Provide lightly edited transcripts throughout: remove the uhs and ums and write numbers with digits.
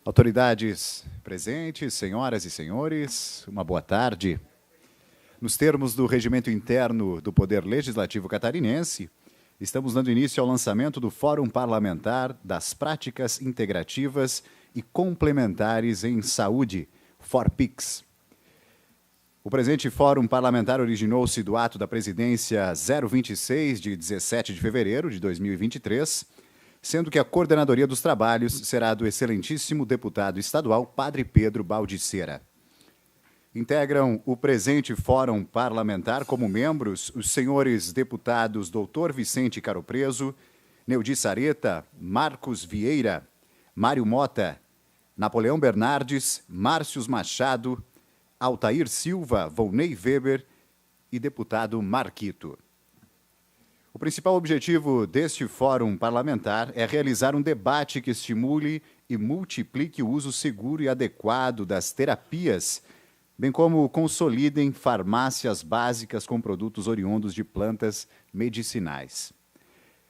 Autoridades presentes, senhoras e senhores, uma boa tarde. Nos termos do regimento interno do Poder Legislativo Catarinense, estamos dando início ao lançamento do Fórum Parlamentar das Práticas Integrativas e Complementares em Saúde, FORPIX. O presente Fórum Parlamentar originou-se do ato da Presidência 026, de 17 de fevereiro de 2023, sendo que a coordenadoria dos trabalhos será do excelentíssimo deputado estadual Padre Pedro Baldissera. Integram o presente Fórum Parlamentar como membros os senhores deputados Dr. Vicente Caropreso, Neudi Sareta, Marcos Vieira, Mário Mota, Napoleão Bernardes, Márcios Machado, Altair Silva, Volney Weber e deputado Marquito. O principal objetivo deste fórum parlamentar é realizar um debate que estimule e multiplique o uso seguro e adequado das terapias, bem como consolidem farmácias básicas com produtos oriundos de plantas medicinais.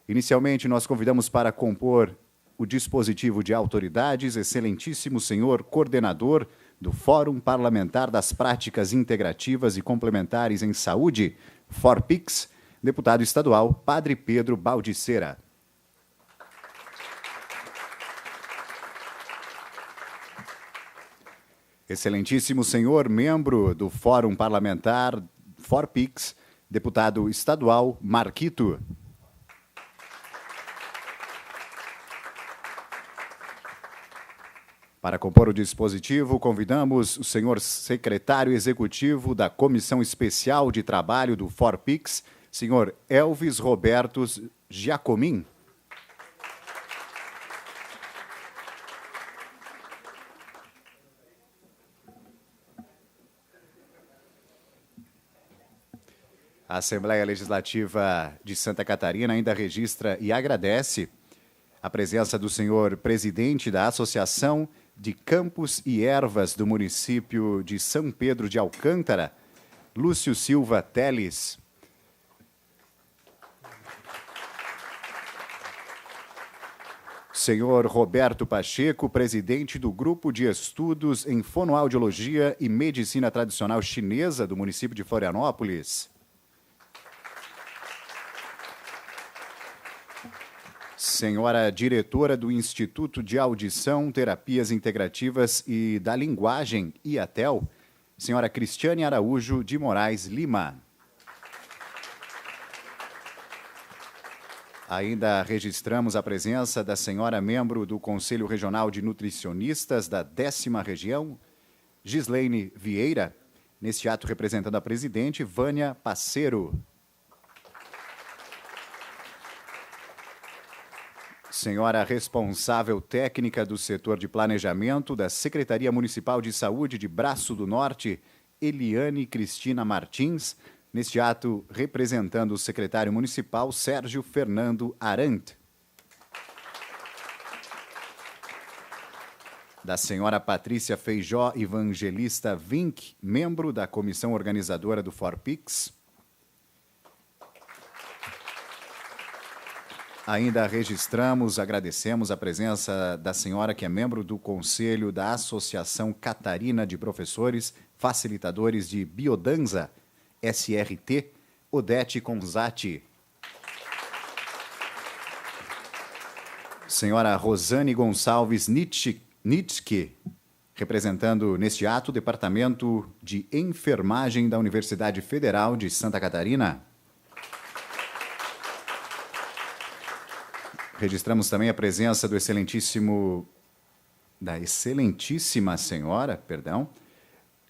Inicialmente, nós convidamos para compor o dispositivo de autoridades, excelentíssimo senhor coordenador do Fórum Parlamentar das Práticas Integrativas e Complementares em Saúde, FORPIX, deputado estadual Padre Pedro Baldissera. Excelentíssimo senhor membro do Fórum Parlamentar FORPIX, deputado estadual Marquito. Para compor o dispositivo, convidamos o senhor secretário executivo da Comissão Especial de Trabalho do FORPIX, senhor Elvis Robertos Giacomin. A Assembleia Legislativa de Santa Catarina ainda registra e agradece a presença do senhor presidente da Associação de Campos e Ervas do município de São Pedro de Alcântara, Lúcio Silva Teles. Senhor Roberto Pacheco, presidente do Grupo de Estudos em Fonoaudiologia e Medicina Tradicional Chinesa do município de Florianópolis. Senhora diretora do Instituto de Audição, Terapias Integrativas e da Linguagem, IATEL, senhora Cristiane Araújo de Moraes Lima. Ainda registramos a presença da senhora membro do Conselho Regional de Nutricionistas da 10ª Região, Gislaine Vieira, neste ato representando a presidente Vânia Passeiro. Senhora responsável técnica do setor de planejamento da Secretaria Municipal de Saúde de Braço do Norte, Eliane Cristina Martins, neste ato, representando o secretário municipal, Sérgio Fernando Arandt. Da senhora Patrícia Feijó Evangelista Vink, membro da comissão organizadora do FORPIX. Ainda registramos, agradecemos a presença da senhora que é membro do Conselho da Associação Catarina de Professores Facilitadores de Biodanza, SRT, Odete Conzati. Senhora Rosane Gonçalves Nitschke, representando neste ato o Departamento de Enfermagem da Universidade Federal de Santa Catarina. Registramos também a presença da excelentíssima senhora,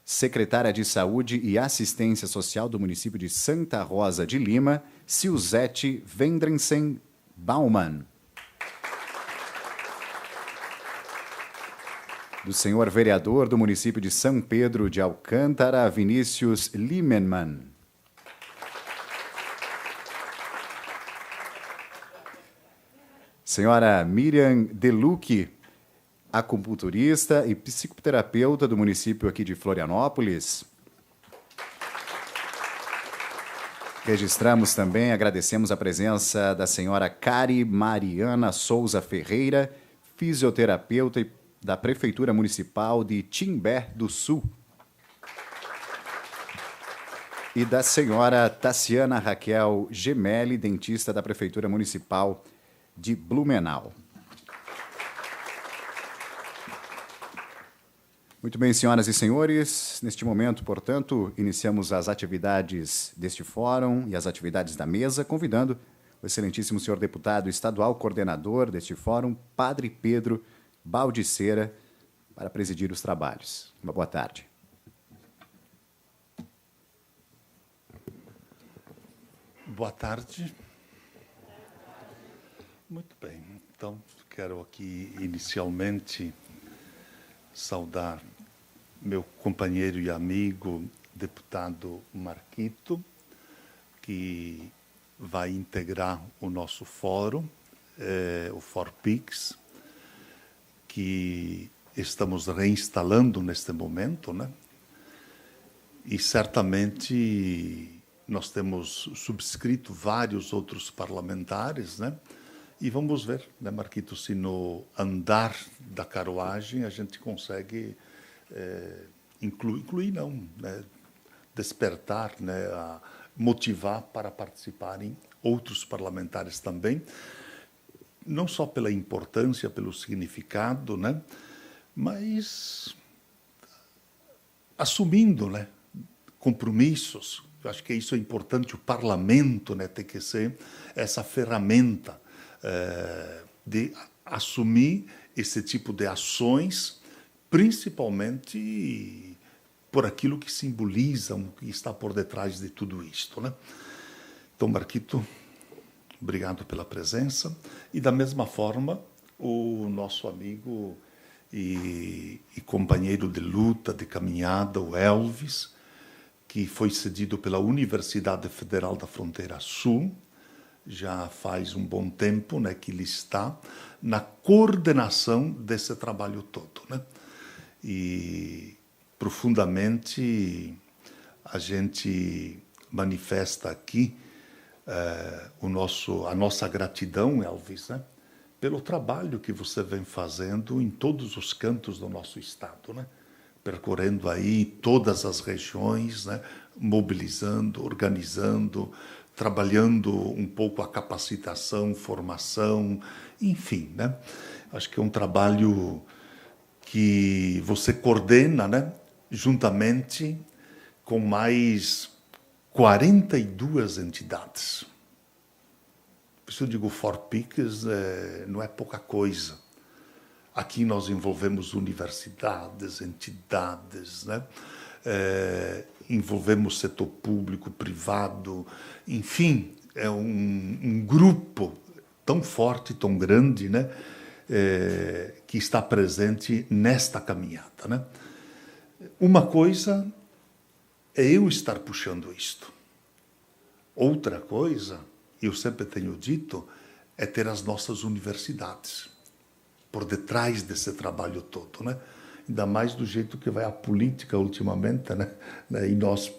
secretária de Saúde e Assistência Social do município de Santa Rosa de Lima, Silzete Vendrensen Baumann. Do senhor vereador do município de São Pedro de Alcântara, Vinícius Limenman. Senhora Miriam Deluque, acupunturista e psicoterapeuta do município aqui de Florianópolis. Registramos também, agradecemos a presença da senhora Cari Mariana Souza Ferreira, fisioterapeuta da Prefeitura Municipal de Timbé do Sul. E da senhora Tassiana Raquel Gemelli, dentista da Prefeitura Municipal de Blumenau. Muito bem, senhoras e senhores, neste momento, portanto, iniciamos as atividades deste fórum e as atividades da mesa, convidando o excelentíssimo senhor deputado estadual coordenador deste fórum, Padre Pedro Baldiceira, para presidir os trabalhos. Uma boa tarde. Boa tarde. Muito bem, então quero aqui inicialmente saudar meu companheiro e amigo, deputado Marquito, que vai integrar o nosso fórum, o ForPix, que estamos reinstalando neste momento, né? E certamente nós temos subscrito vários outros parlamentares, né? E vamos ver, né, Marquito, se no andar da carruagem a gente consegue incluir não, né, despertar, né, motivar para participarem outros parlamentares também, não só pela importância, pelo significado, né, mas assumindo, né, compromissos. Eu acho que isso é importante. O parlamento, né, tem que ser essa ferramenta de assumir esse tipo de ações, principalmente por aquilo que simboliza, que está por detrás de tudo isto, né? Então, Marquito, obrigado pela presença. E, da mesma forma, o nosso amigo e companheiro de luta, de caminhada, o Elvis, que foi cedido pela Universidade Federal da Fronteira Sul, já faz um bom tempo, né, que ele está na coordenação desse trabalho todo, né? E profundamente a gente manifesta aqui a nossa gratidão, Elvis, né, pelo trabalho que você vem fazendo em todos os cantos do nosso estado, né? Percorrendo aí todas as regiões, né, mobilizando, organizando, trabalhando um pouco a capacitação, formação, enfim, né? Acho que é um trabalho que você coordena, né, juntamente com mais 42 entidades. Por isso eu digo, ForPix não é pouca coisa. Aqui nós envolvemos universidades, entidades, né? Envolvemos setor público, privado, enfim, é um grupo tão forte, tão grande, né? Que está presente nesta caminhada, né? Uma coisa é eu estar puxando isto. Outra coisa, eu sempre tenho dito, é ter as nossas universidades por detrás desse trabalho todo, né? Ainda mais do jeito que vai a política ultimamente, né? E nós,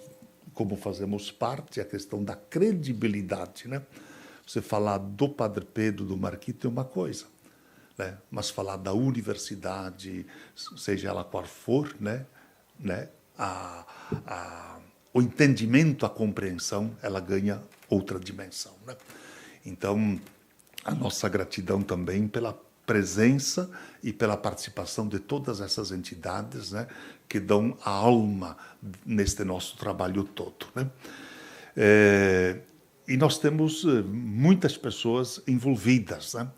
como fazemos parte, a questão da credibilidade, né? Você falar do Padre Pedro, do Marquito, é uma coisa, né? Mas falar da universidade, seja ela qual for, né? O entendimento, a compreensão, ela ganha outra dimensão, né? Então, a nossa gratidão também pela presença e pela participação de todas essas entidades, né, que dão a alma neste nosso trabalho todo, né? E nós temos muitas pessoas envolvidas, né,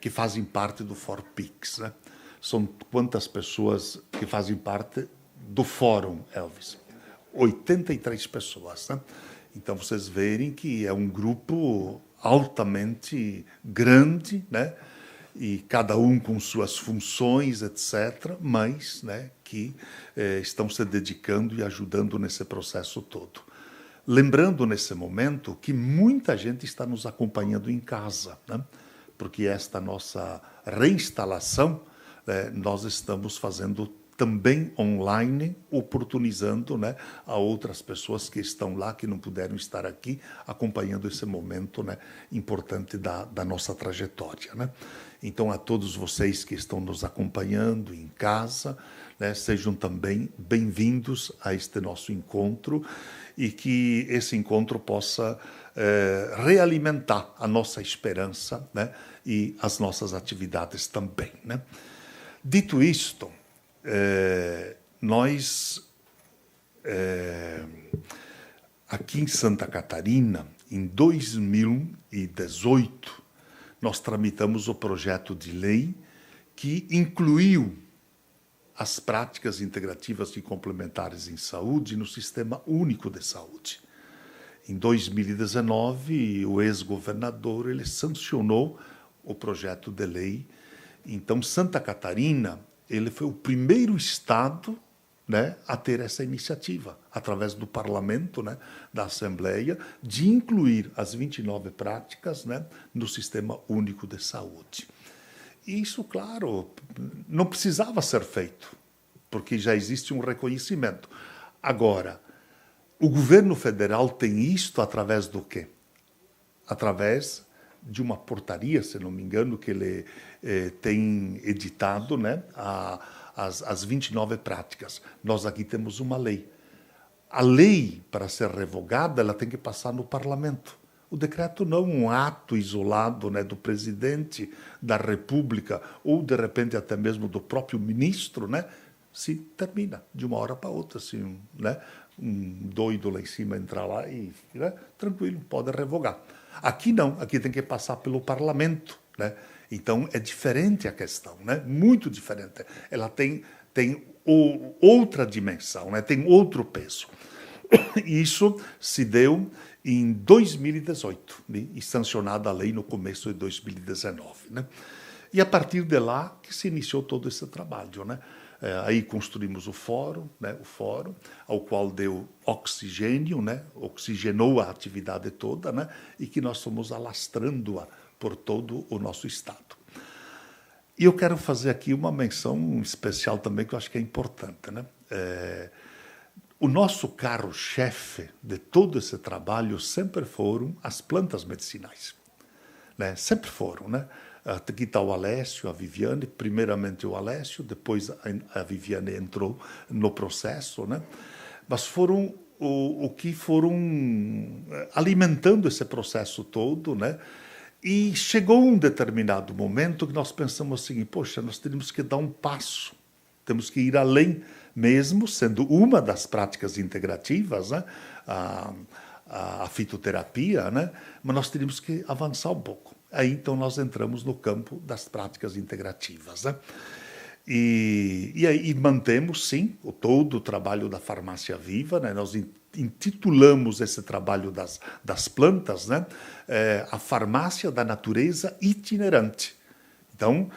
que fazem parte do ForPix, né? São quantas pessoas que fazem parte do fórum, Elvis? 83 pessoas, né? Então, vocês verem que é um grupo altamente grande, né? E cada um com suas funções, etc., mas, né, que estão se dedicando e ajudando nesse processo todo. Lembrando, nesse momento, que muita gente está nos acompanhando em casa, né? Porque esta nossa reinstalação, nós estamos fazendo também online, oportunizando, né, a outras pessoas que estão lá, que não puderam estar aqui, acompanhando esse momento, né, importante da nossa trajetória, né? Então, a todos vocês que estão nos acompanhando em casa, né, sejam também bem-vindos a este nosso encontro e que esse encontro possa realimentar a nossa esperança, né, e as nossas atividades também, né? Dito isto, nós, aqui em Santa Catarina, em 2018, nós tramitamos o projeto de lei que incluiu as práticas integrativas e complementares em saúde no Sistema Único de Saúde. Em 2019, o ex-governador ele sancionou o projeto de lei. Então, Santa Catarina ele foi o primeiro estado, né, a ter essa iniciativa, através do parlamento, né, da Assembleia, de incluir as 29 práticas, né, no Sistema Único de Saúde. E isso, claro, não precisava ser feito, porque já existe um reconhecimento. Agora, o governo federal tem isto através do quê? Através de uma portaria, se não me engano, que ele tem editado, né, as 29 práticas. Nós aqui temos uma lei. A lei, para ser revogada, ela tem que passar no parlamento. O decreto não é um ato isolado, né, do presidente da República ou, de repente, até mesmo do próprio ministro, né, se termina de uma hora para outra. Assim, né, um doido lá em cima entrar lá e, né, tranquilo, pode revogar. Aqui não, aqui tem que passar pelo parlamento, né? Então, é diferente a questão, né? Muito diferente. Ela tem outra dimensão, né? Tem outro peso. Isso se deu em 2018, né? E sancionada a lei no começo de 2019. Né? E a partir de lá que se iniciou todo esse trabalho. Né? Aí construímos o fórum, né? O fórum, ao qual deu oxigênio, né? Oxigenou a atividade toda, né? E que nós fomos alastrando-a por todo o nosso estado. E eu quero fazer aqui uma menção especial também, que eu acho que é importante. Né? O nosso carro-chefe de todo esse trabalho sempre foram as plantas medicinais. Né? Sempre foram. Né? Aqui está o Alessio, a Viviane, primeiramente o Alessio, depois a Viviane entrou no processo, né? Mas foram o que foram alimentando esse processo todo, né? E chegou um determinado momento que nós pensamos assim, poxa, nós teríamos que dar um passo, temos que ir além, mesmo sendo uma das práticas integrativas, né? A fitoterapia, né? Mas nós teríamos que avançar um pouco. Aí, então, nós entramos no campo das práticas integrativas. Né? E mantemos, sim, todo o trabalho da farmácia viva. Né? Nós intitulamos esse trabalho das plantas, né? A farmácia da natureza itinerante. Então,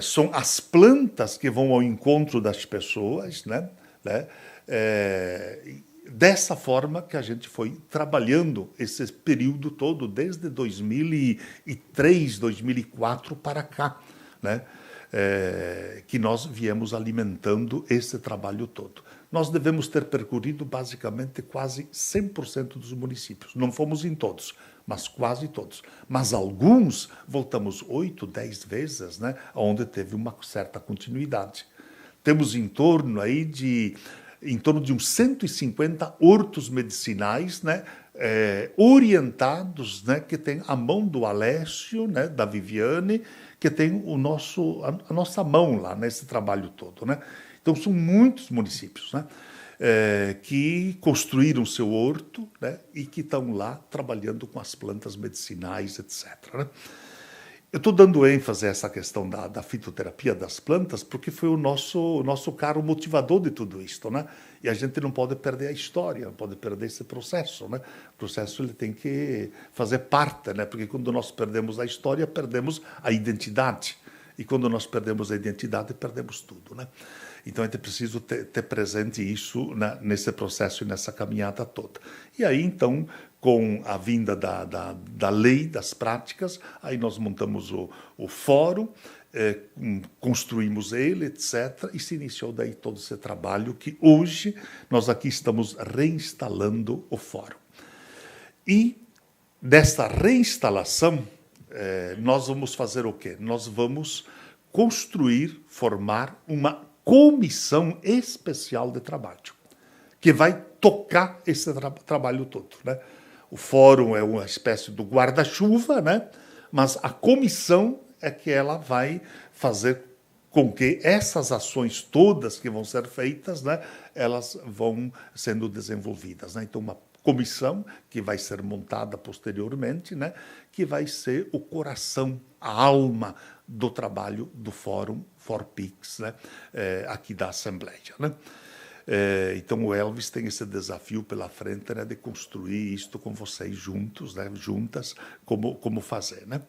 são as plantas que vão ao encontro das pessoas, né? Dessa forma que a gente foi trabalhando esse período todo, desde 2003, 2004 para cá, né? Que nós viemos alimentando esse trabalho todo. Nós devemos ter percorrido basicamente quase 100% dos municípios. Não fomos em todos, mas quase todos. Mas alguns voltamos 8, 10 vezes, né? Onde teve uma certa continuidade. Temos em torno de uns 150 hortos medicinais, né, orientados, né, que tem a mão do Alessio, né, da Viviane, que tem a nossa mão lá nesse trabalho todo. Né? Então, são muitos municípios, né, que construíram seu horto, né, e que estão lá trabalhando com as plantas medicinais, etc. Né? Eu estou dando ênfase a essa questão da fitoterapia das plantas porque foi o nosso caro motivador de tudo isso, né? E a gente não pode perder a história, não pode perder esse processo, né? O processo ele tem que fazer parte, né? Porque quando nós perdemos a história, perdemos a identidade. E quando nós perdemos a identidade, perdemos tudo, né? Então, a gente precisa ter presente isso, né, nesse processo e nessa caminhada toda. E aí, então, com a vinda da lei, das práticas, aí nós montamos o fórum, construímos ele, etc., e se iniciou daí todo esse trabalho que hoje nós aqui estamos reinstalando o fórum. E desta reinstalação, nós vamos fazer o quê? Nós vamos construir, formar uma comissão especial de trabalho, que vai tocar esse trabalho todo, né? O fórum é uma espécie do guarda-chuva, né? Mas a comissão é que ela vai fazer com que essas ações todas que vão ser feitas, né, elas vão sendo desenvolvidas, né? Então, uma comissão que vai ser montada posteriormente, né, que vai ser o coração, a alma do trabalho do Fórum ForPix, né, aqui da Assembleia, né? Então, o Elvis tem esse desafio pela frente, né, de construir isto com vocês juntos, né, juntas, como fazer, né?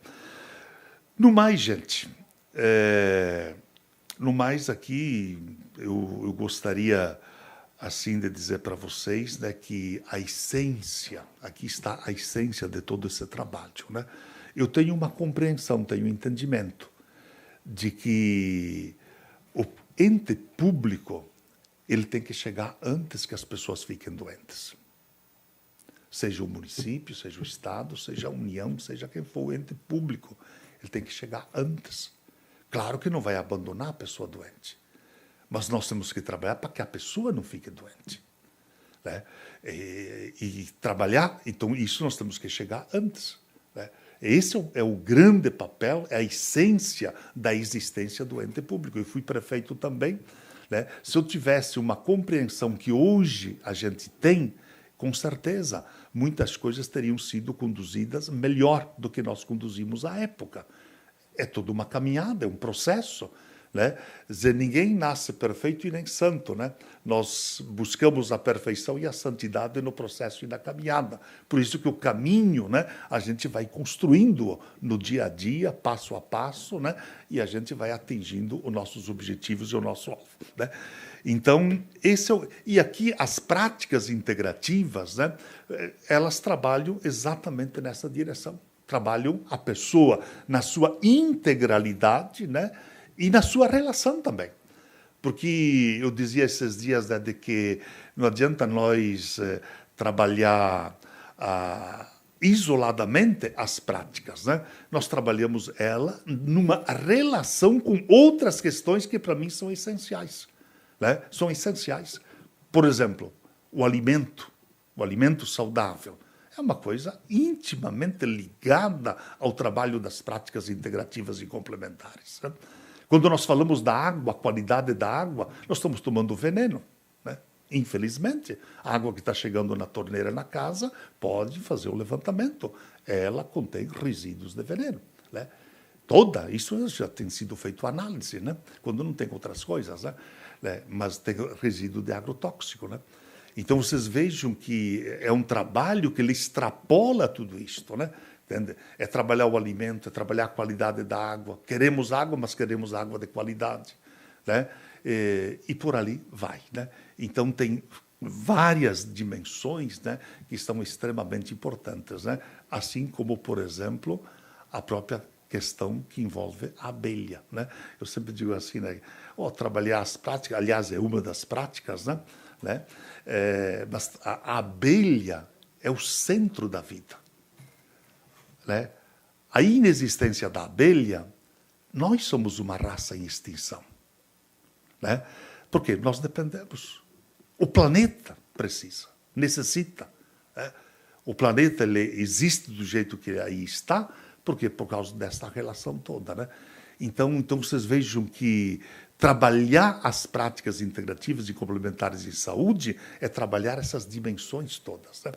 No mais, gente, no mais aqui, eu gostaria assim de dizer para vocês, né, que a essência, aqui está a essência de todo esse trabalho, né? Eu tenho uma compreensão, tenho um entendimento de que o ente público ele tem que chegar antes que as pessoas fiquem doentes. Seja o município, seja o Estado, seja a União, seja quem for o ente público, ele tem que chegar antes. Claro que não vai abandonar a pessoa doente, mas nós temos que trabalhar para que a pessoa não fique doente, né? E trabalhar, então isso nós temos que chegar antes, né? Esse é o grande papel, é a essência da existência do ente público. Eu fui prefeito também, né? Se eu tivesse uma compreensão que hoje a gente tem, com certeza, muitas coisas teriam sido conduzidas melhor do que nós conduzimos à época. É toda uma caminhada, é um processo, né? Dizer, ninguém nasce perfeito e nem santo, né? Nós buscamos a perfeição e a santidade no processo e na caminhada. Por isso que o caminho, né, a gente vai construindo no dia a dia, passo a passo, né, e a gente vai atingindo os nossos objetivos e o nosso alvo, né? Então, e aqui as práticas integrativas, né, elas trabalham exatamente nessa direção. Trabalham a pessoa na sua integralidade, né, e na sua relação também. Porque eu dizia esses dias, né, de que não adianta nós trabalhar isoladamente as práticas, né? Nós trabalhamos ela numa relação com outras questões que para mim são essenciais, né? São essenciais. Por exemplo, o alimento saudável é uma coisa intimamente ligada ao trabalho das práticas integrativas e complementares, né? Quando nós falamos da água, a qualidade da água, nós estamos tomando veneno, né? Infelizmente, a água que está chegando na torneira na casa pode fazer o levantamento. Ela contém resíduos de veneno, né? Isso já tem sido feito análise, né? Quando não tem outras coisas, né? Mas tem resíduo de agrotóxico, né? Então, vocês vejam que é um trabalho que ele extrapola tudo isto, né? Entende? É trabalhar o alimento, é trabalhar a qualidade da água. Queremos água, mas queremos água de qualidade, né? E por ali vai, né? Então, tem várias dimensões, né, que são extremamente importantes, né? Assim como, por exemplo, a própria questão que envolve a abelha, né? Eu sempre digo assim, né? Trabalhar as práticas, aliás, é uma das práticas, né? Mas a abelha é o centro da vida, né? A inexistência da abelha, nós somos uma raça em extinção, né? Porque nós dependemos. O planeta precisa, necessita, né? O planeta ele existe do jeito que aí está, porque por causa dessa relação toda, né? Então vocês vejam que trabalhar as práticas integrativas e complementares em saúde é trabalhar essas dimensões todas, né?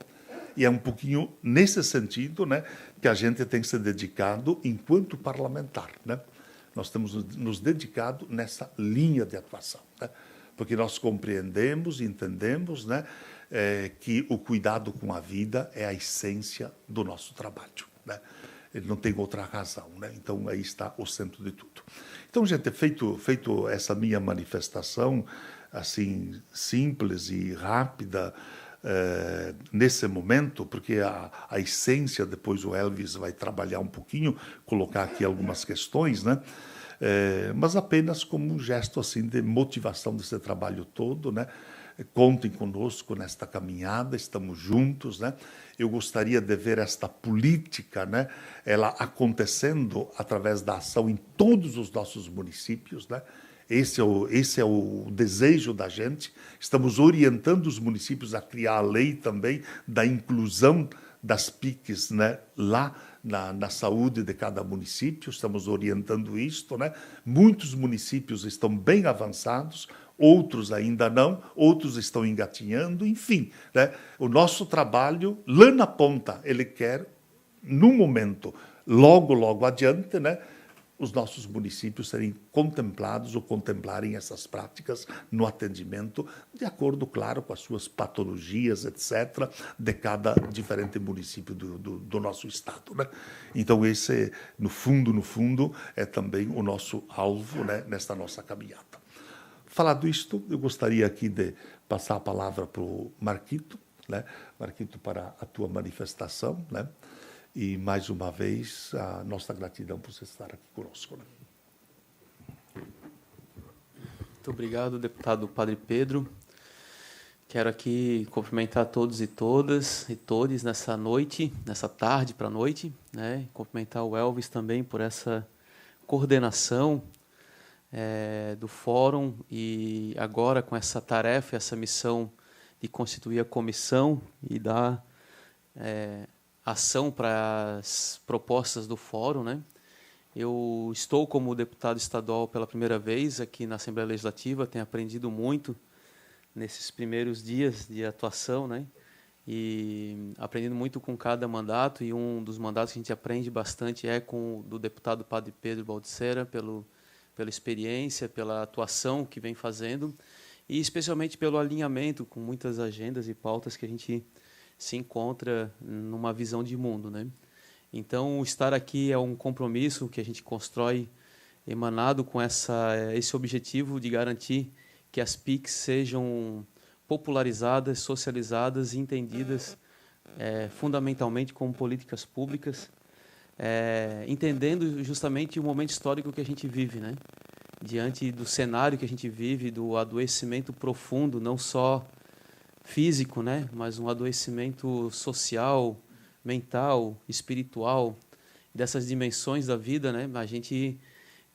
E é um pouquinho nesse sentido, né, que a gente tem se dedicado enquanto parlamentar, né? Nós temos nos dedicado nessa linha de atuação, né? Porque nós compreendemos e entendemos, né, que o cuidado com a vida é a essência do nosso trabalho, né? Ele não tem outra razão, né? Então, aí está o centro de tudo. Então, gente, feito essa minha manifestação, assim, simples e rápida, nesse momento, porque a essência, depois o Elvis vai trabalhar um pouquinho, colocar aqui algumas questões, né? mas apenas como um gesto assim de motivação desse trabalho todo, né? Contem conosco nesta caminhada, estamos juntos, né? Eu gostaria de ver esta política, né? Ela acontecendo através da ação em todos os nossos municípios, né? Esse é o desejo da gente. Estamos orientando os municípios a criar a lei também da inclusão das PICs, né, lá na saúde de cada município. Estamos orientando isto, né? Muitos municípios estão bem avançados, outros ainda não, outros estão engatinhando, enfim, né? O nosso trabalho, lá na ponta, ele quer, no momento, logo adiante, né, os nossos municípios serem contemplados ou contemplarem essas práticas no atendimento, de acordo, claro, com as suas patologias, etc., de cada diferente município do nosso estado, né? Então, esse, no fundo, é também o nosso alvo, né, nesta nossa caminhada. Falado isto, eu gostaria aqui de passar a palavra para o Marquito, né? Marquito, para a tua manifestação, né? E, mais uma vez, a nossa gratidão por você estar aqui conosco, né? Muito obrigado, deputado Padre Pedro. Quero aqui cumprimentar todos e todas e todes nessa noite, nessa tarde para a noite, né? Cumprimentar o Elvis também por essa coordenação do fórum e agora com essa tarefa, essa missão de constituir a comissão e dar ação para as propostas do fórum, né? Eu estou como deputado estadual pela primeira vez aqui na Assembleia Legislativa, tenho aprendido muito nesses primeiros dias de atuação, né? E aprendendo muito com cada mandato, e um dos mandatos que a gente aprende bastante é com o do deputado Padre Pedro Baldissera, pela experiência, pela atuação que vem fazendo, e especialmente pelo alinhamento com muitas agendas e pautas que a gente se encontra numa visão de mundo, né? Então, estar aqui é um compromisso que a gente constrói emanado com esse objetivo de garantir que as PICs sejam popularizadas, socializadas e entendidas fundamentalmente como políticas públicas, entendendo justamente o momento histórico que a gente vive, né? Diante do cenário que a gente vive, do adoecimento profundo, não só físico, né? Mas um adoecimento social, mental, espiritual, dessas dimensões da vida, né? A gente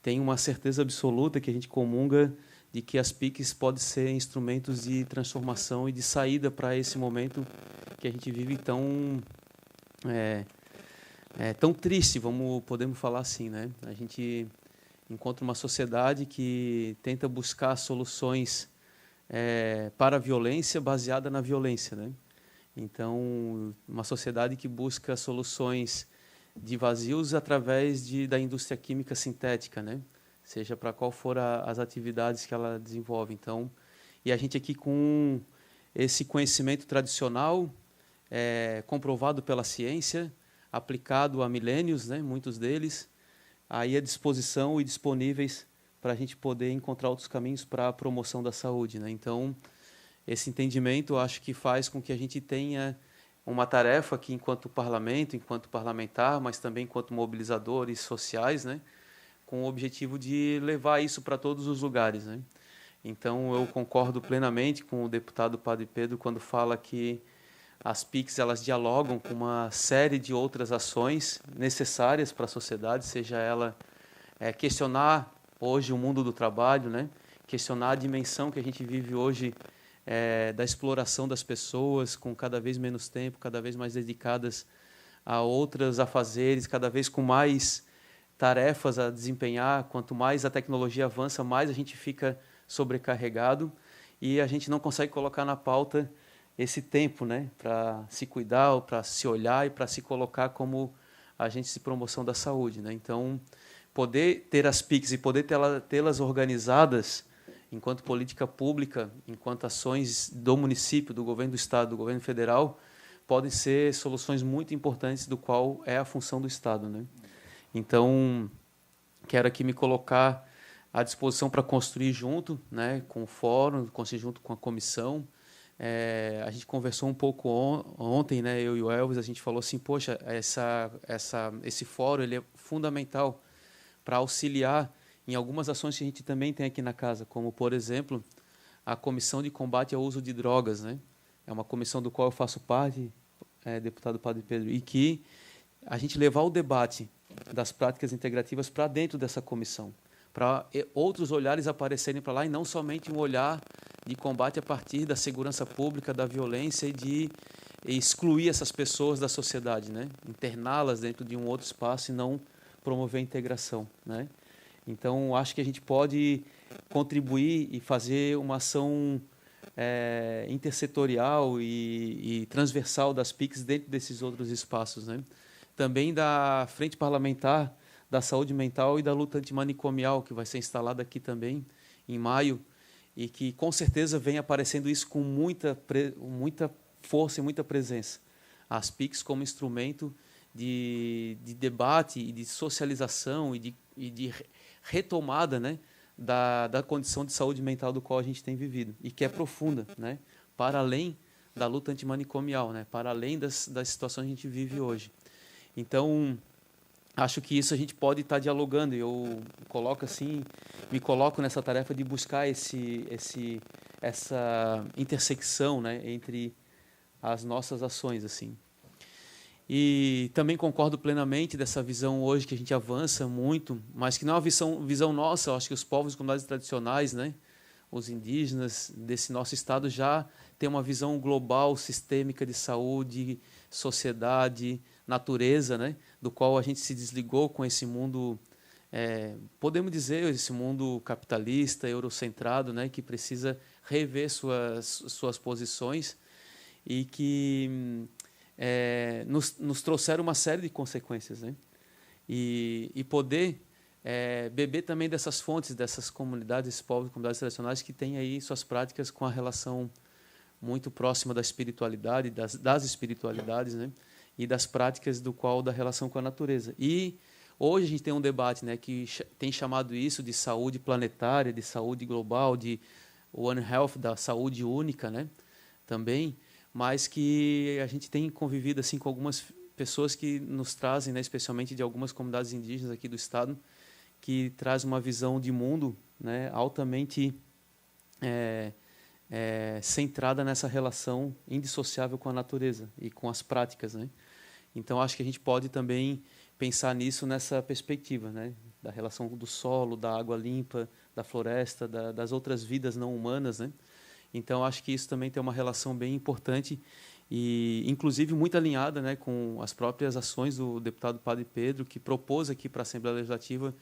tem uma certeza absoluta que a gente comunga de que as PICs podem ser instrumentos de transformação e de saída para esse momento que a gente vive tão triste, podemos falar assim, né? A gente encontra uma sociedade que tenta buscar soluções para a violência baseada na violência, né? Então, uma sociedade que busca soluções de vazios através da indústria química sintética, né? Seja para qual for as atividades que ela desenvolve. Então, e a gente aqui com esse conhecimento tradicional, comprovado pela ciência, aplicado há milênios, né? Muitos deles, aí à disposição e disponíveis para a gente poder encontrar outros caminhos para a promoção da saúde, né? Então, esse entendimento, acho que faz com que a gente tenha uma tarefa aqui enquanto parlamento, enquanto parlamentar, mas também enquanto mobilizadores sociais, né? Com o objetivo de levar isso para todos os lugares, né? Então, eu concordo plenamente com o deputado Padre Pedro quando fala que as PICs elas dialogam com uma série de outras ações necessárias para a sociedade, seja ela questionar hoje o mundo do trabalho, né? Questionar a dimensão que a gente vive hoje da exploração das pessoas com cada vez menos tempo, cada vez mais dedicadas a outros afazeres, cada vez com mais tarefas a desempenhar. Quanto mais a tecnologia avança, mais a gente fica sobrecarregado e a gente não consegue colocar na pauta esse tempo, né, para se cuidar, para se olhar e para se colocar como agentes de promoção da saúde, né? Então, poder ter as PICs e poder tê-las organizadas enquanto política pública, enquanto ações do município, do governo do estado, do governo federal, podem ser soluções muito importantes do qual é a função do estado, né? Então, quero aqui me colocar à disposição para construir junto, né, com o fórum, construir junto com a comissão. A gente conversou um pouco ontem, né, eu e o Elvis, a gente falou assim, poxa, esse fórum ele é fundamental para auxiliar em algumas ações que a gente também tem aqui na casa, como, por exemplo, a Comissão de Combate ao Uso de Drogas, né? É uma comissão do qual eu faço parte, deputado Padre Pedro, e que a gente levar o debate das práticas integrativas para dentro dessa comissão, para outros olhares aparecerem para lá e não somente um olhar de combate a partir da segurança pública, da violência e de excluir essas pessoas da sociedade, né? Interná-las dentro de um outro espaço e não promover a integração, né? Então, acho que a gente pode contribuir e fazer uma ação intersetorial e transversal das PICs dentro desses outros espaços, né? Também da Frente Parlamentar da Saúde Mental e da Luta Antimanicomial, que vai ser instalada aqui também em maio, e que com certeza vem aparecendo isso com muita força e muita presença. As PICs como instrumento de debate e de socialização e de retomada, né, da condição de saúde mental do qual a gente tem vivido, e que é profunda, né, para além da luta antimanicomial, né, para além das situações que a gente vive hoje. Então, acho que isso a gente pode estar dialogando. Eu me coloco nessa tarefa de buscar essa intersecção, né, entre as nossas ações, assim. E também concordo plenamente dessa visão hoje que a gente avança muito, mas que não é uma visão nossa. Eu acho que os povos e comunidades tradicionais, né, os indígenas desse nosso estado já têm uma visão global, sistêmica de saúde, sociedade, natureza, né, do qual a gente se desligou com esse mundo, podemos dizer, esse mundo capitalista, eurocentrado, né, que precisa rever suas posições e que nos trouxeram uma série de consequências, né? E poder beber também dessas fontes, dessas comunidades, esses povos e comunidades tradicionais que têm aí suas práticas com a relação muito próxima da espiritualidade, das espiritualidades, né? E das práticas da relação com a natureza. E hoje a gente tem um debate, né, que tem chamado isso de saúde planetária, de saúde global, de One Health, da saúde única, né, também, mas que a gente tem convivido assim com algumas pessoas que nos trazem, né, especialmente de algumas comunidades indígenas aqui do estado, que traz uma visão de mundo, né, altamente centrada nessa relação indissociável com a natureza e com as práticas, né? Então, acho que a gente pode também pensar nisso nessa perspectiva, né, da relação do solo, da água limpa, da floresta, das outras vidas não humanas, né? Então, acho que isso também tem uma relação bem importante e, inclusive, muito alinhada, né, com as próprias ações do deputado Padre Pedro, que propôs aqui para a Assembleia Legislativa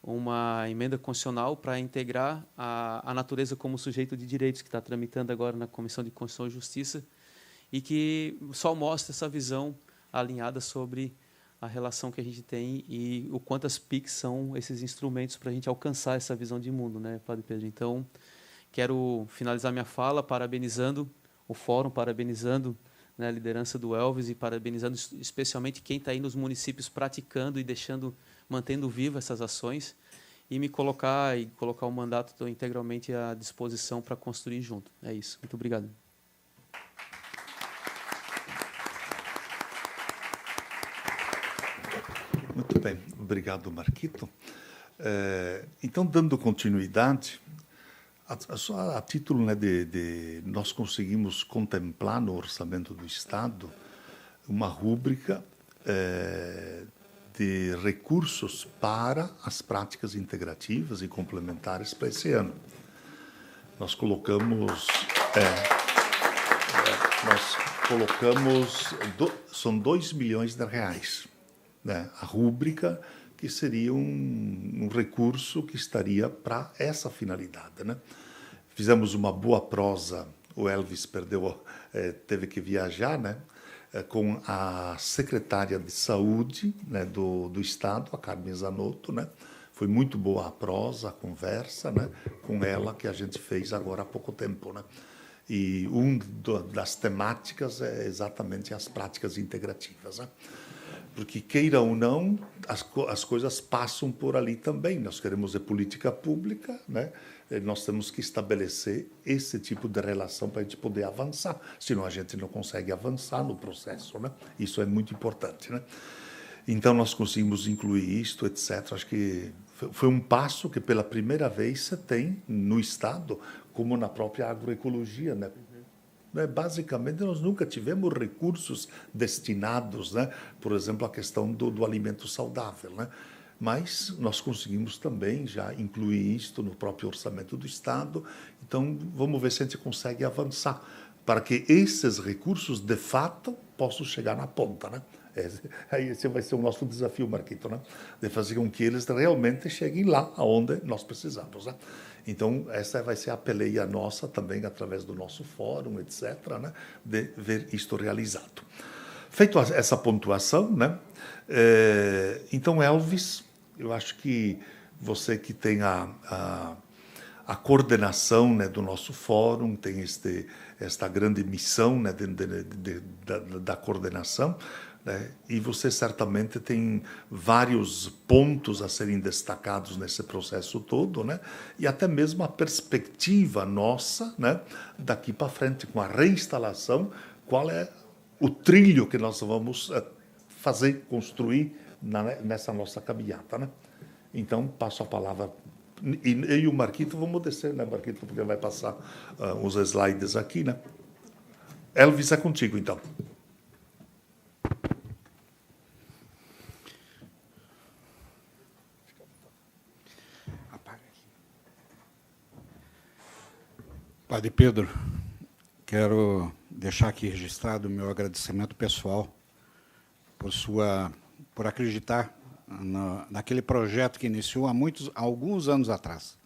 uma emenda constitucional para integrar a natureza como sujeito de direitos, que está tramitando agora na Comissão de Constituição e Justiça, e que só mostra essa visão alinhada sobre a relação que a gente tem e o quanto as PICs são esses instrumentos para a gente alcançar essa visão de mundo, né, Padre Pedro? Então, quero finalizar minha fala parabenizando o fórum, parabenizando, né, a liderança do Elvis e parabenizando especialmente quem está aí nos municípios praticando e mantendo viva essas ações, e me colocar o mandato, estou integralmente à disposição para construir junto. É isso. Muito obrigado. Muito bem, obrigado, Marquito. Então, dando continuidade, só a título, né, nós conseguimos contemplar no orçamento do Estado uma rúbrica de recursos para as práticas integrativas e complementares para esse ano. Nós colocamos, são 2 milhões de reais, né? A rúbrica que seria um recurso que estaria para essa finalidade, né? Fizemos uma boa prosa, o Elvis teve que viajar, né? Com a secretária de Saúde, né, do Estado, a Carmen Zanotto, né? Foi muito boa a prosa, a conversa, né, com ela, que a gente fez agora há pouco tempo, né? E das temáticas é exatamente as práticas integrativas, né? Porque, queira ou não, as coisas passam por ali também. Nós queremos política pública, né? Nós temos que estabelecer esse tipo de relação para a gente poder avançar, senão a gente não consegue avançar no processo, né? Isso é muito importante, né? Então, nós conseguimos incluir isto, etc. Acho que foi um passo que, pela primeira vez, você tem no Estado, como na própria agroecologia, né? Basicamente, nós nunca tivemos recursos destinados, né? Por exemplo, à questão do alimento saudável, né? Mas nós conseguimos também já incluir isto no próprio orçamento do Estado. Então, vamos ver se a gente consegue avançar para que esses recursos, de fato, possam chegar na ponta, né? Esse vai ser o nosso desafio, Marquito, né? De fazer com que eles realmente cheguem lá onde nós precisamos, né? Então, essa vai ser a peleia nossa também, através do nosso fórum, etc., né? De ver isto realizado. Feito essa pontuação, né? Então, Elvis, eu acho que você que tem a coordenação, né, do nosso fórum, tem esta grande missão, né, da coordenação, né, e você certamente tem vários pontos a serem destacados nesse processo todo, né, e até mesmo a perspectiva nossa, né, daqui para frente, com a reinstalação, qual é o trilho que nós vamos fazer, construir nessa nossa caminhada, né? Então, passo a palavra. E o Marquito, vamos descer, né, Marquito, porque vai passar os slides aqui, né? Elvis, é contigo, então. Padre Pedro, quero deixar aqui registrado o meu agradecimento pessoal por acreditar naquele projeto que iniciou há alguns anos atrás.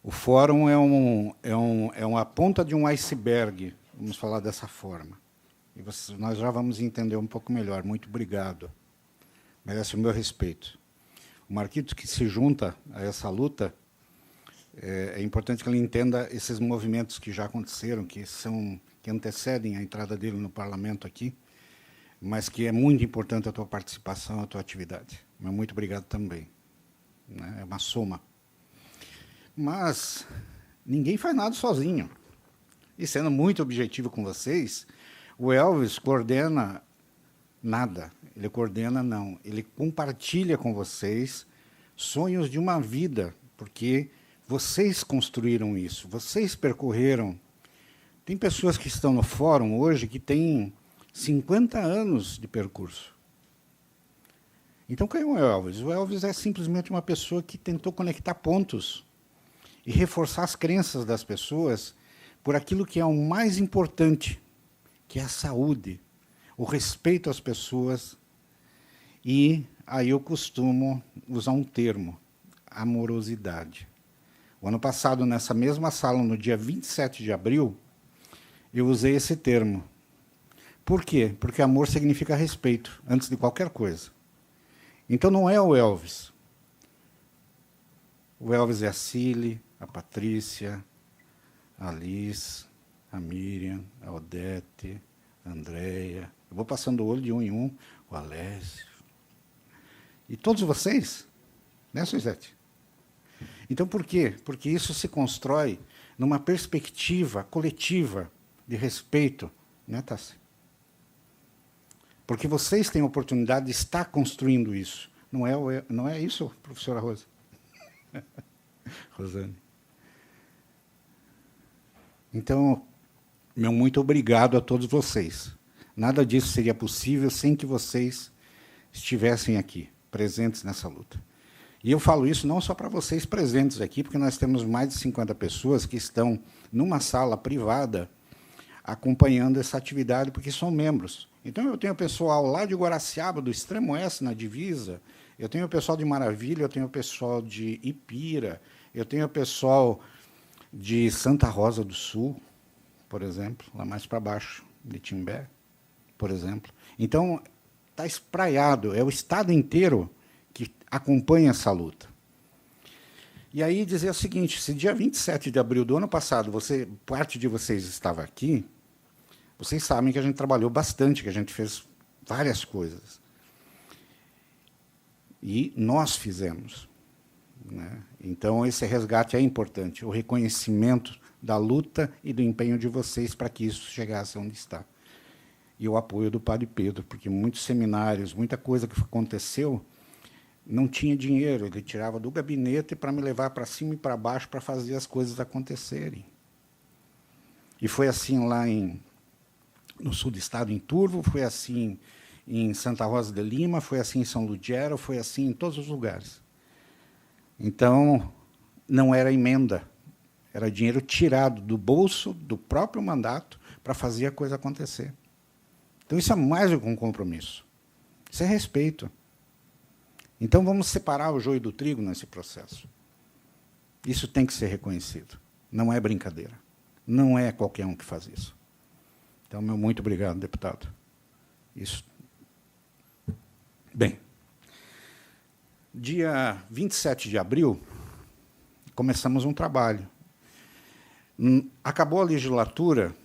O fórum é uma ponta de um iceberg, vamos falar dessa forma. E nós já vamos entender um pouco melhor. Muito obrigado. Merece o meu respeito. O Marquito, que se junta a essa luta, é importante que ele entenda esses movimentos que já aconteceram, que antecedem a entrada dele no parlamento aqui, mas que é muito importante a tua participação, a tua atividade. Mas muito obrigado também. É uma soma. Mas ninguém faz nada sozinho. E sendo muito objetivo com vocês, o Elvis coordena nada. Ele coordena não. Ele compartilha com vocês sonhos de uma vida, porque vocês construíram isso, vocês percorreram. Tem pessoas que estão no fórum hoje que têm 50 anos de percurso. Então, quem é o Elvis? O Elvis é simplesmente uma pessoa que tentou conectar pontos e reforçar as crenças das pessoas por aquilo que é o mais importante, que é a saúde, o respeito às pessoas. E aí eu costumo usar um termo, amorosidade. O ano passado, nessa mesma sala, no dia 27 de abril, eu usei esse termo. Por quê? Porque amor significa respeito, antes de qualquer coisa. Então, não é o Elvis. O Elvis é a Cília, a Patrícia, a Liz, a Miriam, a Odete, a Andréia. Eu vou passando o olho de um em um, o Alessio. E todos vocês, né, Suzete? Então, por quê? Porque isso se constrói numa perspectiva coletiva de respeito, né, Tassi? Porque vocês têm a oportunidade de estar construindo isso. Não é isso, professora Rosa? Rosane. Então, meu muito obrigado a todos vocês. Nada disso seria possível sem que vocês estivessem aqui, presentes nessa luta. E eu falo isso não só para vocês presentes aqui, porque nós temos mais de 50 pessoas que estão numa sala privada acompanhando essa atividade, porque são membros. Então, eu tenho pessoal lá de Guaraciaba, do extremo oeste, na divisa, eu tenho pessoal de Maravilha, eu tenho pessoal de Ipira, eu tenho pessoal de Santa Rosa do Sul, por exemplo, lá mais para baixo, de Timbé, por exemplo. Então, está espraiado, é o Estado inteiro que acompanha essa luta. E aí dizer o seguinte, se dia 27 de abril do ano passado, parte de vocês estava aqui, vocês sabem que a gente trabalhou bastante, que a gente fez várias coisas. E nós fizemos, né? Então, esse resgate é importante, o reconhecimento da luta e do empenho de vocês para que isso chegasse onde está. e o apoio do Padre Pedro, porque muitos seminários, muita coisa que aconteceu, não tinha dinheiro. Ele tirava do gabinete para me levar para cima e para baixo para fazer as coisas acontecerem. E foi assim lá no sul do estado, em Turvo, foi assim em Santa Rosa de Lima, foi assim em São Lugero, foi assim em todos os lugares. Então, não era emenda, era dinheiro tirado do bolso do próprio mandato para fazer a coisa acontecer. Então, isso é mais do que um compromisso. Isso é respeito. Então, vamos separar o joio do trigo nesse processo. Isso tem que ser reconhecido. Não é brincadeira. Não é qualquer um que faz isso. Então, meu muito obrigado, deputado. Isso. Bem, dia 27 de abril, começamos um trabalho. Acabou a legislatura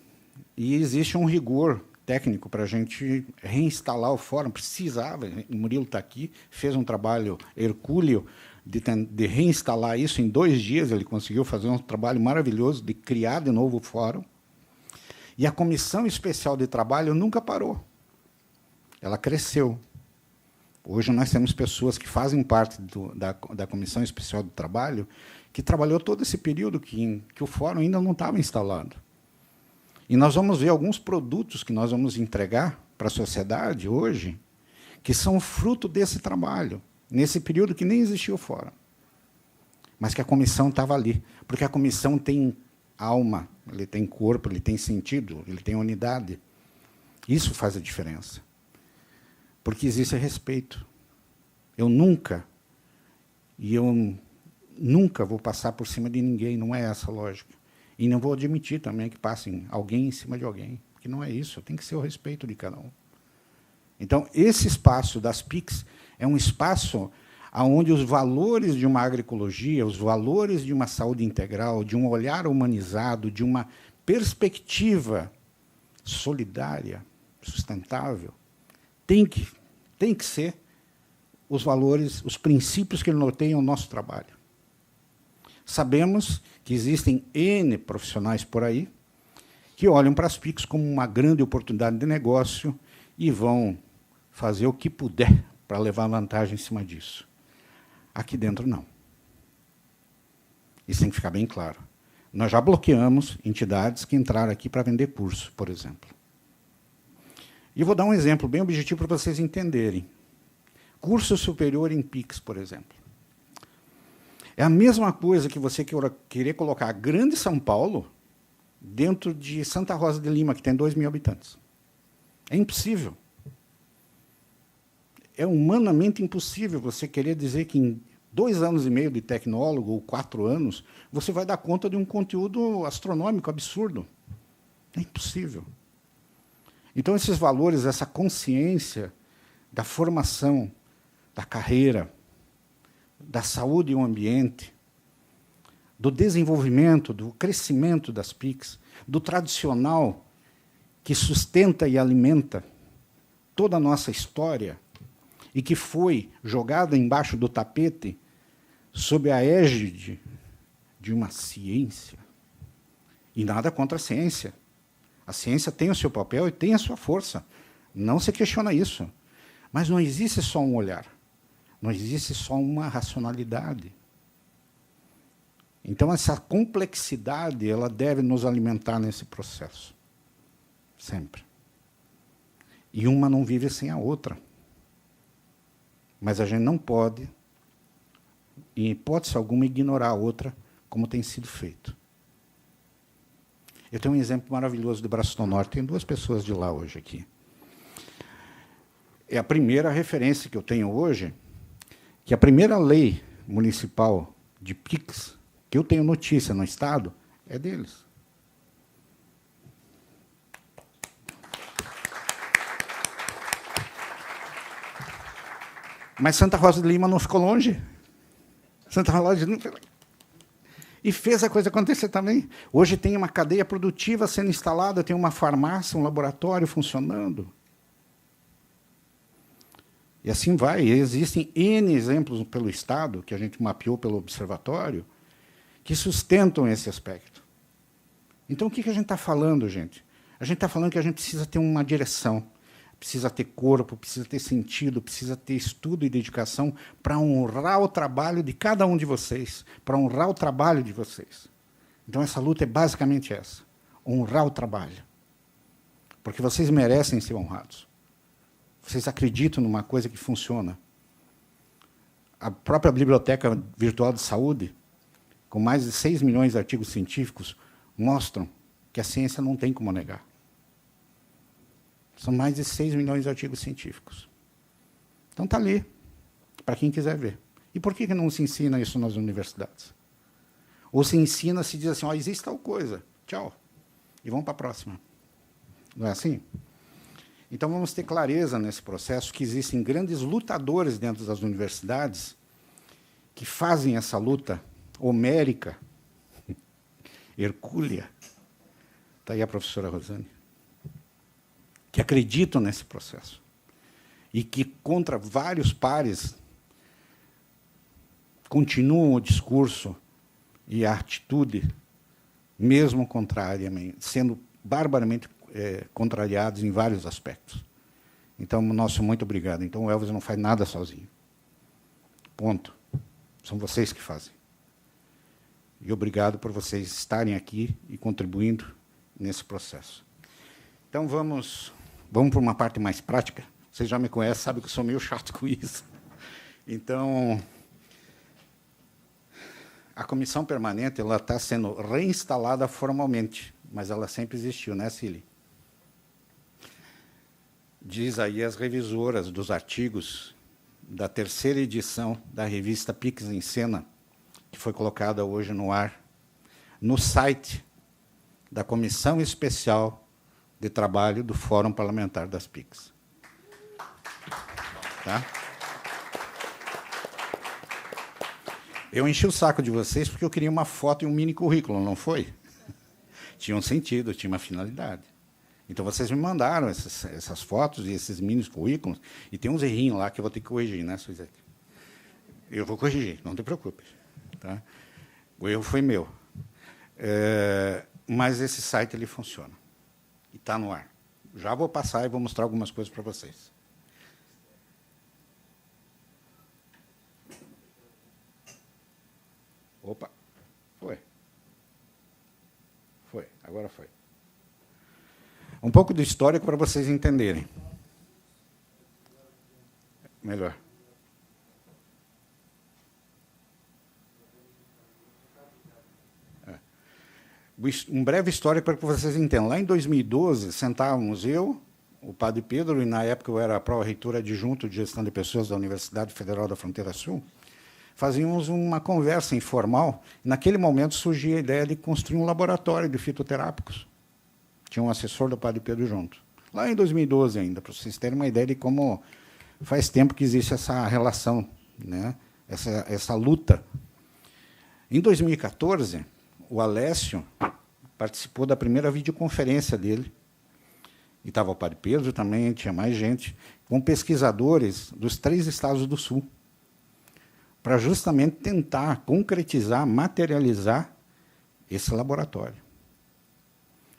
e existe um rigor técnico para a gente reinstalar o fórum. Precisava, o Murilo está aqui, fez um trabalho hercúleo de reinstalar isso em 2 dias. Ele conseguiu fazer um trabalho maravilhoso de criar de novo o fórum. E a Comissão Especial de Trabalho nunca parou. Ela cresceu. Hoje nós temos pessoas que fazem parte da Comissão Especial de Trabalho que trabalhou todo esse período que o fórum ainda não estava instalado. E nós vamos ver alguns produtos que nós vamos entregar para a sociedade hoje que são fruto desse trabalho, nesse período que nem existia o fórum. Mas que a comissão estava ali, porque a comissão tem alma, ele tem corpo, ele tem sentido, ele tem unidade. Isso faz a diferença. Porque existe respeito. Eu nunca vou passar por cima de ninguém, não é essa a lógica. E não vou admitir também que passem alguém em cima de alguém, porque não é isso, tem que ser o respeito de cada um. Então, esse espaço das PICs é um espaço onde os valores de uma agroecologia, os valores de uma saúde integral, de um olhar humanizado, de uma perspectiva solidária, sustentável, tem que ser os valores, os princípios que norteiam o nosso trabalho. Sabemos que existem N profissionais por aí que olham para as PICs como uma grande oportunidade de negócio e vão fazer o que puder para levar vantagem em cima disso. Aqui dentro, não. Isso tem que ficar bem claro. Nós já bloqueamos entidades que entraram aqui para vender curso, por exemplo. E vou dar um exemplo bem objetivo para vocês entenderem. Curso superior em PICs, por exemplo. É a mesma coisa que você querer colocar a Grande São Paulo dentro de Santa Rosa de Lima, que tem 2.000 habitantes. É impossível. É humanamente impossível você querer dizer que em 2 anos e meio de tecnólogo, ou 4 anos, você vai dar conta de um conteúdo astronômico absurdo. É impossível. Então, esses valores, essa consciência da formação, da carreira, da saúde e o ambiente, do desenvolvimento, do crescimento das PICs, do tradicional que sustenta e alimenta toda a nossa história e que foi jogada embaixo do tapete sob a égide de uma ciência. E nada contra a ciência. A ciência tem o seu papel e tem a sua força. Não se questiona isso. Mas não existe só um olhar. Não existe só uma racionalidade. Então, essa complexidade ela deve nos alimentar nesse processo. Sempre. E uma não vive sem a outra. Mas a gente não pode, em hipótese alguma, ignorar a outra, como tem sido feito. Eu tenho um exemplo maravilhoso de Braço do Norte. Tem 2 pessoas de lá hoje aqui. É a primeira referência que eu tenho hoje, que a primeira lei municipal de PICs, que eu tenho notícia no Estado, é deles. Mas Santa Rosa de Lima não ficou longe. Santa Rosa de Lima... E fez a coisa acontecer também. Hoje tem uma cadeia produtiva sendo instalada, tem uma farmácia, um laboratório funcionando. E assim vai. E existem N exemplos pelo Estado, que a gente mapeou pelo observatório, que sustentam esse aspecto. Então, o que a gente está falando, gente? A A gente está falando que a gente precisa ter uma direção, precisa ter corpo, precisa ter sentido, precisa ter estudo e dedicação para honrar o trabalho de cada um de vocês, para honrar o trabalho de vocês. Então, essa luta é basicamente essa, honrar o trabalho. Porque vocês merecem ser honrados. Vocês acreditam numa coisa que funciona. A própria Biblioteca Virtual de Saúde, com mais de 6 milhões de artigos científicos, mostram que a ciência não tem como negar. São mais de 6 milhões de artigos científicos. Então, está ali, para quem quiser ver. E por que não se ensina isso nas universidades? Ou se ensina, se diz assim, oh, existe tal coisa, tchau, e vamos para a próxima. Não é assim? Então, vamos ter clareza nesse processo que existem grandes lutadores dentro das universidades que fazem essa luta homérica, hercúlea. Está aí a professora Rosane. Que acreditam nesse processo. E que, contra vários pares, continuam o discurso e a atitude, mesmo contrariamente, sendo barbaramente contrariados em vários aspectos. Então, nosso muito obrigado. Então, o Elvis não faz nada sozinho. Ponto. São vocês que fazem. E obrigado por vocês estarem aqui e contribuindo nesse processo. Então, vamos para uma parte mais prática. Vocês já me conhecem, sabem que eu sou meio chato com isso. Então, a comissão permanente ela está sendo reinstalada formalmente, mas ela sempre existiu, né, Cília? Diz aí as revisoras dos artigos da 3ª edição da revista PIX em Cena, que foi colocada hoje no ar, no site da Comissão Especial de Trabalho do Fórum Parlamentar das PICs. Tá? Eu enchi o saco de vocês porque eu queria uma foto e um mini currículo, não foi? Tinha um sentido, tinha uma finalidade. Então, vocês me mandaram essas fotos e esses mini currículos, e tem uns errinhos lá que eu vou ter que corrigir, né, Suzete? Eu vou corrigir, não te preocupe. Tá? O erro foi meu. Mas esse site ele funciona. E está no ar. Já vou passar e vou mostrar algumas coisas para vocês. Opa, foi. Foi, agora foi. Um pouco de histórico para vocês entenderem. Melhor. Um breve histórico para que vocês entendam. Lá em 2012, sentávamos eu, o padre Pedro, e na época eu era pró-reitor adjunto de gestão de pessoas da Universidade Federal da Fronteira Sul, fazíamos uma conversa informal. Naquele momento surgia a ideia de construir um laboratório de fitoterápicos. Tinha um assessor do padre Pedro junto. Lá em 2012 ainda, para vocês terem uma ideia de como faz tempo que existe essa relação, né? essa luta. Em 2014, o Alessio participou da primeira videoconferência dele, e estava o padre Pedro também, tinha mais gente, com pesquisadores dos 3 estados do Sul, para justamente tentar concretizar, materializar esse laboratório.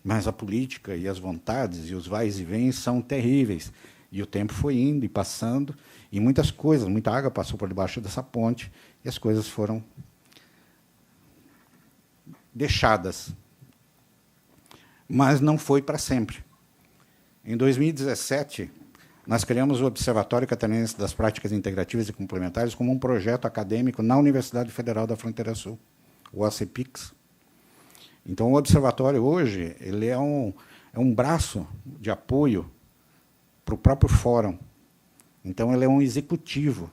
Mas a política e as vontades e os vais e vens são terríveis. E o tempo foi indo e passando, e muitas coisas, muita água passou por debaixo dessa ponte, e as coisas foram deixadas. Mas não foi para sempre. Em 2017, nós criamos o Observatório Catarinense das Práticas Integrativas e Complementares como um projeto acadêmico na Universidade Federal da Fronteira Sul, o ACPIX. Então, o observatório, hoje, ele é um braço de apoio para o próprio fórum. Então, ele é um executivo.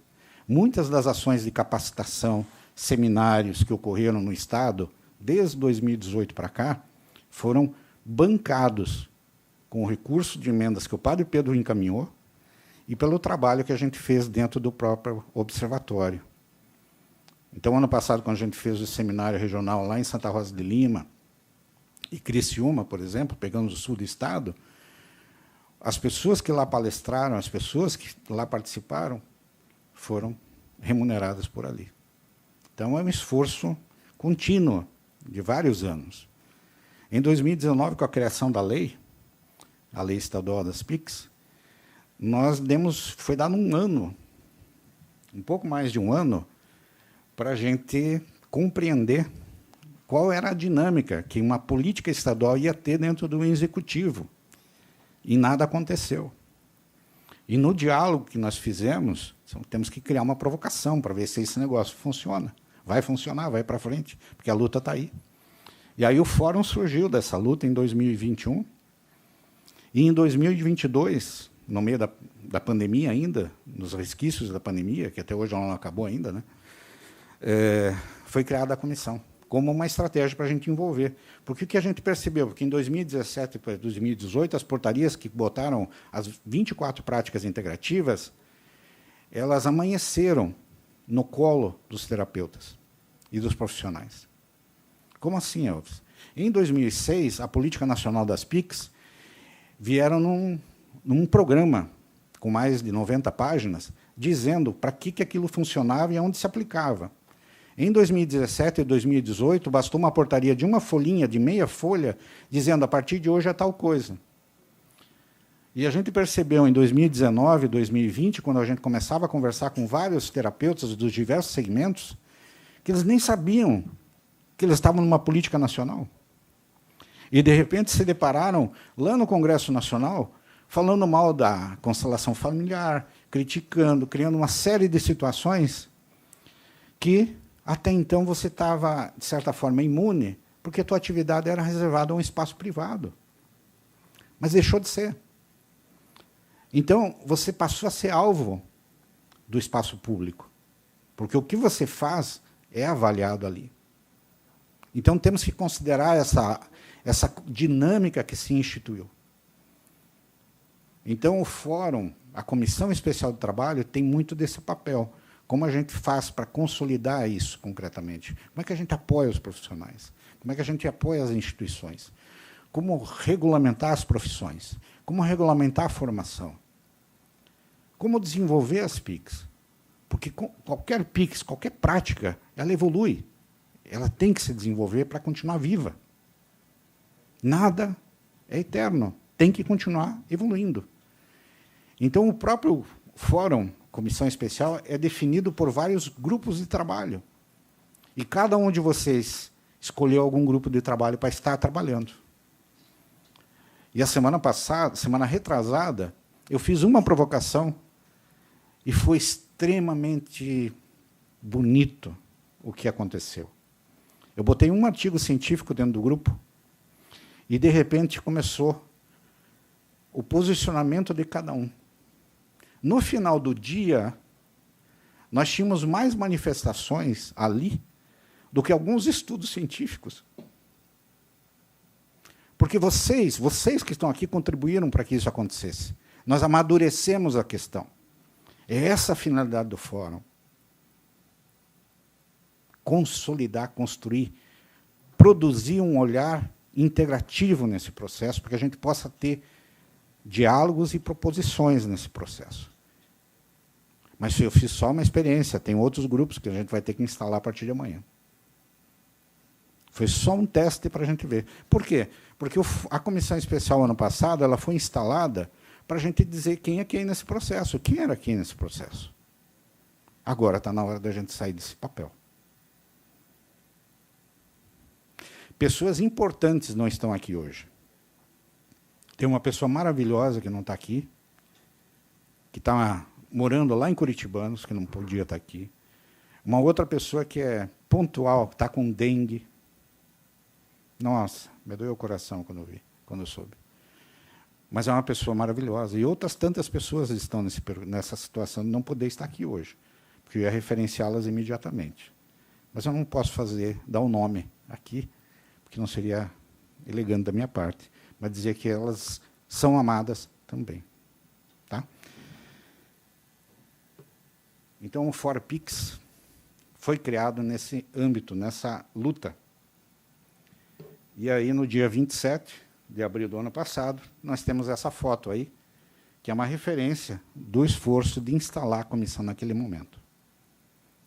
Muitas das ações de capacitação, seminários que ocorreram no Estado, desde 2018 para cá, foram bancados com o recurso de emendas que o padre Pedro encaminhou e pelo trabalho que a gente fez dentro do próprio observatório. Então, ano passado, quando a gente fez o seminário regional lá em Santa Rosa de Lima, e Criciúma, por exemplo, pegando o sul do estado, as pessoas que lá palestraram, as pessoas que lá participaram, foram remuneradas por ali. Então, é um esforço contínuo, de vários anos. Em 2019, com a criação da lei, a lei estadual das PICs, foi dado um ano, um pouco mais de um ano, para a gente compreender qual era a dinâmica que uma política estadual ia ter dentro do executivo. E nada aconteceu. E no diálogo que nós fizemos, temos que criar uma provocação para ver se esse negócio funciona. Vai funcionar, vai para frente, porque a luta está aí. E aí o fórum surgiu dessa luta em 2021. E em 2022, no meio da pandemia ainda, nos resquícios da pandemia, que até hoje ela não acabou ainda, né, foi criada a comissão, como uma estratégia para a gente envolver. Porque o que a gente percebeu? Porque em 2017 para 2018, as portarias que botaram as 24 práticas integrativas, elas amanheceram no colo dos terapeutas e dos profissionais. Como assim, Elvis? Em 2006, a Política Nacional das PICs vieram num programa com mais de 90 páginas, dizendo para que aquilo funcionava e aonde se aplicava. Em 2017 e 2018, bastou uma portaria de uma folhinha, de meia folha, dizendo, a partir de hoje é tal coisa. E a gente percebeu em 2019, 2020, quando a gente começava a conversar com vários terapeutas dos diversos segmentos, que eles nem sabiam que eles estavam numa política nacional. E, de repente, se depararam, lá no Congresso Nacional, falando mal da constelação familiar, criticando, criando uma série de situações que, até então, você estava, de certa forma, imune, porque a tua atividade era reservada a um espaço privado. Mas deixou de ser. Então, você passou a ser alvo do espaço público, porque o que você faz é avaliado ali. Então, temos que considerar essa dinâmica que se instituiu. Então, o Fórum, a Comissão Especial do Trabalho, tem muito desse papel. Como a gente faz para consolidar isso concretamente? Como é que a gente apoia os profissionais? Como é que a gente apoia as instituições? Como regulamentar as profissões? Como regulamentar a formação? Como desenvolver as PICs? Porque qualquer PICs, qualquer prática, ela evolui. Ela tem que se desenvolver para continuar viva. Nada é eterno. Tem que continuar evoluindo. Então, o próprio Fórum, Comissão Especial, é definido por vários grupos de trabalho. E cada um de vocês escolheu algum grupo de trabalho para estar trabalhando. E a semana passada, semana retrasada, eu fiz uma provocação e foi extremamente bonito o que aconteceu. Eu botei um artigo científico dentro do grupo e, de repente, começou o posicionamento de cada um. No final do dia, nós tínhamos mais manifestações ali do que alguns estudos científicos. Porque vocês que estão aqui, contribuíram para que isso acontecesse. Nós amadurecemos a questão. É essa a finalidade do Fórum. Consolidar, construir, produzir um olhar integrativo nesse processo, para que a gente possa ter diálogos e proposições nesse processo. Mas eu fiz só uma experiência, tem outros grupos que a gente vai ter que instalar a partir de amanhã. Foi só um teste para a gente ver. Por quê? Porque a Comissão Especial, ano passado, ela foi instalada para a gente dizer quem é quem nesse processo, quem era quem nesse processo. Agora está na hora da gente sair desse papel. Pessoas importantes não estão aqui hoje. Tem uma pessoa maravilhosa que não está aqui, que está morando lá em Curitibanos, que não podia estar aqui. Uma outra pessoa que é pontual, está com dengue. Nossa, me doeu o coração quando eu vi, quando eu soube. Mas é uma pessoa maravilhosa. E outras tantas pessoas estão nessa situação de não poder estar aqui hoje, porque eu ia referenciá-las imediatamente. Mas eu não posso dar o nome aqui, porque não seria elegante da minha parte, mas dizer que elas são amadas também. Tá? Então, o Fórum PICs foi criado nesse âmbito, nessa luta. E aí, no dia 27 de abril do ano passado, nós temos essa foto aí, que é uma referência do esforço de instalar a comissão naquele momento.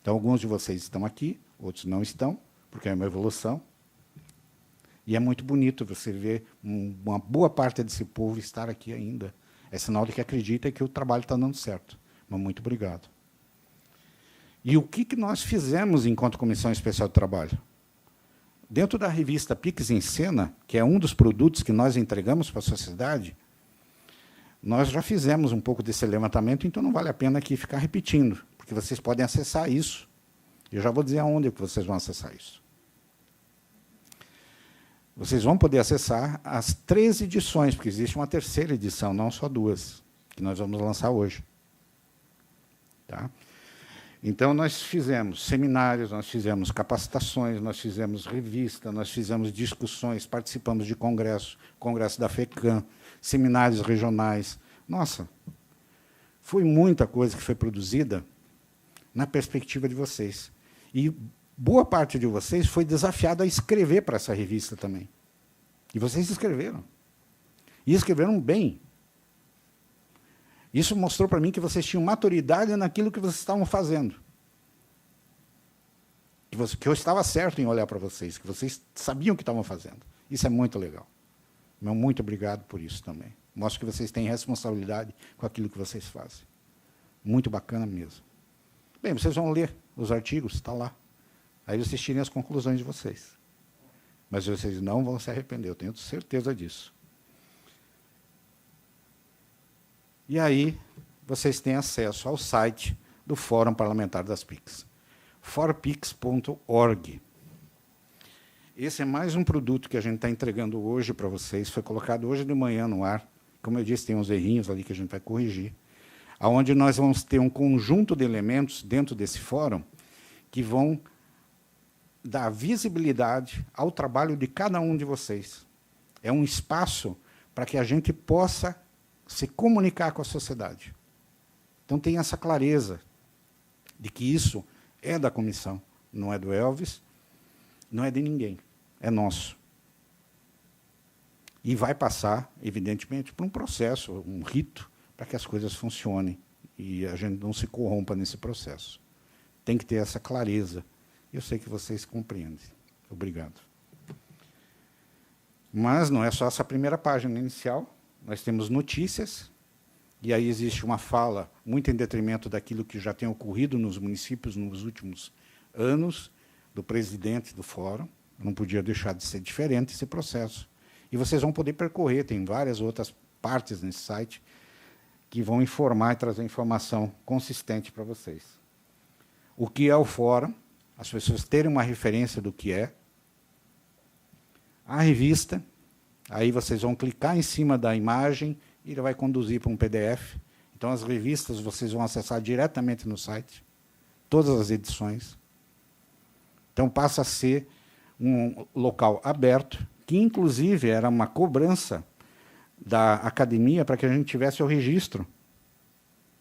Então, alguns de vocês estão aqui, outros não estão, porque é uma evolução. E é muito bonito você ver uma boa parte desse povo estar aqui ainda. É sinal de que acredita que o trabalho está dando certo. Mas muito obrigado. E o que nós fizemos enquanto Comissão Especial de Trabalho? Dentro da revista Pix em Cena, que é um dos produtos que nós entregamos para a sociedade, nós já fizemos um pouco desse levantamento, então não vale a pena aqui ficar repetindo, porque vocês podem acessar isso. Eu já vou dizer aonde que vocês vão acessar isso. Vocês vão poder acessar as 3 edições, porque existe uma terceira edição, não só 2, que nós vamos lançar hoje. Tá? Então, nós fizemos seminários, nós fizemos capacitações, nós fizemos revista, nós fizemos discussões, participamos de congresso da FECAM, seminários regionais. Nossa, foi muita coisa que foi produzida na perspectiva de vocês. E boa parte de vocês foi desafiada a escrever para essa revista também. E vocês escreveram. E escreveram bem. Isso mostrou para mim que vocês tinham maturidade naquilo que vocês estavam fazendo. Que eu estava certo em olhar para vocês, que vocês sabiam o que estavam fazendo. Isso é muito legal. Meu muito obrigado por isso também. Mostra que vocês têm responsabilidade com aquilo que vocês fazem. Muito bacana mesmo. Bem, vocês vão ler os artigos, está lá. Aí vocês tirem as conclusões de vocês. Mas vocês não vão se arrepender, eu tenho certeza disso. E aí, vocês têm acesso ao site do Fórum Parlamentar das PICs, forpix.org. Esse é mais um produto que a gente está entregando hoje para vocês, foi colocado hoje de manhã no ar. Como eu disse, tem uns errinhos ali que a gente vai corrigir, onde nós vamos ter um conjunto de elementos dentro desse fórum que vão dar visibilidade ao trabalho de cada um de vocês. É um espaço para que a gente possa se comunicar com a sociedade. Então, tem essa clareza de que isso é da comissão, não é do Elvis, não é de ninguém, é nosso. E vai passar, evidentemente, por um processo, um rito, para que as coisas funcionem e a gente não se corrompa nesse processo. Tem que ter essa clareza. Eu sei que vocês compreendem. Obrigado. Mas não é só essa primeira página inicial. Nós temos notícias, e aí existe uma fala muito em detrimento daquilo que já tem ocorrido nos municípios nos últimos anos, do presidente do fórum. Não podia deixar de ser diferente esse processo. E vocês vão poder percorrer, tem várias outras partes nesse site que vão informar e trazer informação consistente para vocês. O que é o fórum, as pessoas terem uma referência do que é. A revista, aí vocês vão clicar em cima da imagem e ele vai conduzir para um PDF. Então, as revistas vocês vão acessar diretamente no site, todas as edições. Então, passa a ser um local aberto, que, inclusive, era uma cobrança da academia para que a gente tivesse o registro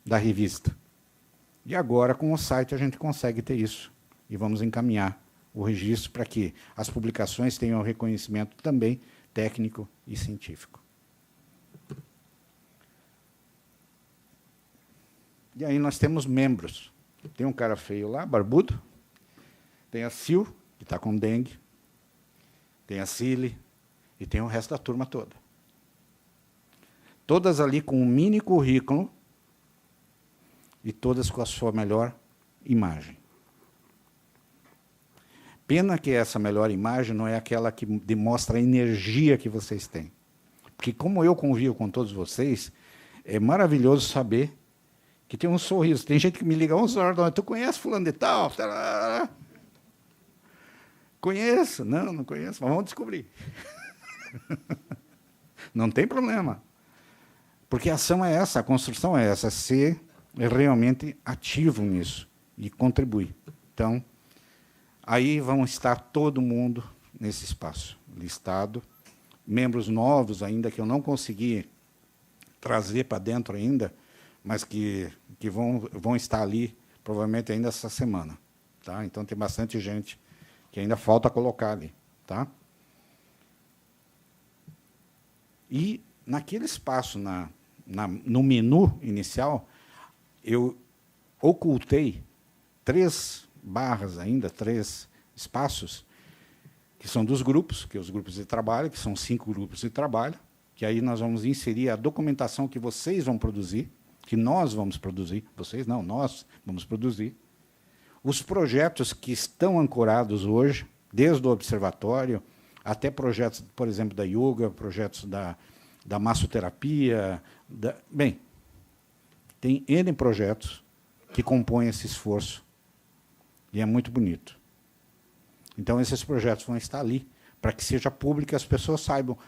da revista. E agora, com o site, a gente consegue ter isso. E vamos encaminhar o registro para que as publicações tenham reconhecimento também técnico e científico. E aí nós temos membros. Tem um cara feio lá, barbudo. Tem a Sil, que está com dengue. Tem a Cile. E tem o resto da turma toda. Todas ali com um mini currículo e todas com a sua melhor imagem. Pena que essa melhor imagem não é aquela que demonstra a energia que vocês têm. Porque, como eu convivo com todos vocês, é maravilhoso saber que tem um sorriso. Tem gente que me liga 11 horas da noite, tu conhece fulano de tal? Conheço. Não, não conheço, mas vamos descobrir. Não tem problema. Porque a ação é essa, a construção é essa, ser realmente ativo nisso e contribuir. Então, aí vão estar todo mundo nesse espaço listado, membros novos ainda que eu não consegui trazer para dentro ainda, mas que vão estar ali provavelmente ainda essa semana. Tá? Então, tem bastante gente que ainda falta colocar ali. Tá? E, naquele espaço, no menu inicial, eu ocultei 3 barras ainda, 3 espaços, que são dos grupos, que é os grupos de trabalho, que são 5 grupos de trabalho, que aí nós vamos inserir a documentação que vocês vão produzir, que nós vamos produzir, vocês não, nós vamos produzir, os projetos que estão ancorados hoje, desde o observatório até projetos, por exemplo, da yoga, projetos da massoterapia. Bem, tem N projetos que compõem esse esforço, e é muito bonito. Então, esses projetos vão estar ali, para que seja público e as pessoas saibam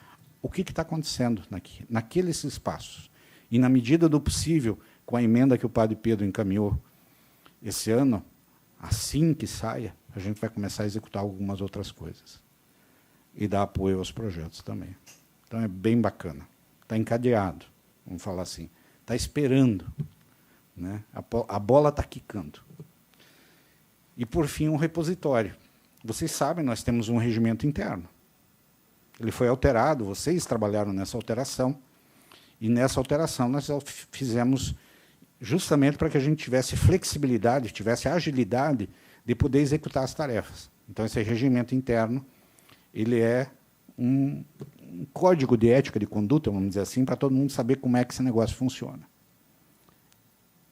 o que está acontecendo naqueles espaços. E, na medida do possível, com a emenda que o padre Pedro encaminhou esse ano, assim que saia, a gente vai começar a executar algumas outras coisas. E dar apoio aos projetos também. Então, é bem bacana. Está encadeado, vamos falar assim. Está esperando. Né? A bola está quicando. E, por fim, um repositório. Vocês sabem, nós temos um regimento interno. Ele foi alterado, vocês trabalharam nessa alteração, e nessa alteração nós fizemos justamente para que a gente tivesse flexibilidade, tivesse agilidade de poder executar as tarefas. Então, esse regimento interno ele é um código de ética, de conduta, vamos dizer assim, para todo mundo saber como é que esse negócio funciona.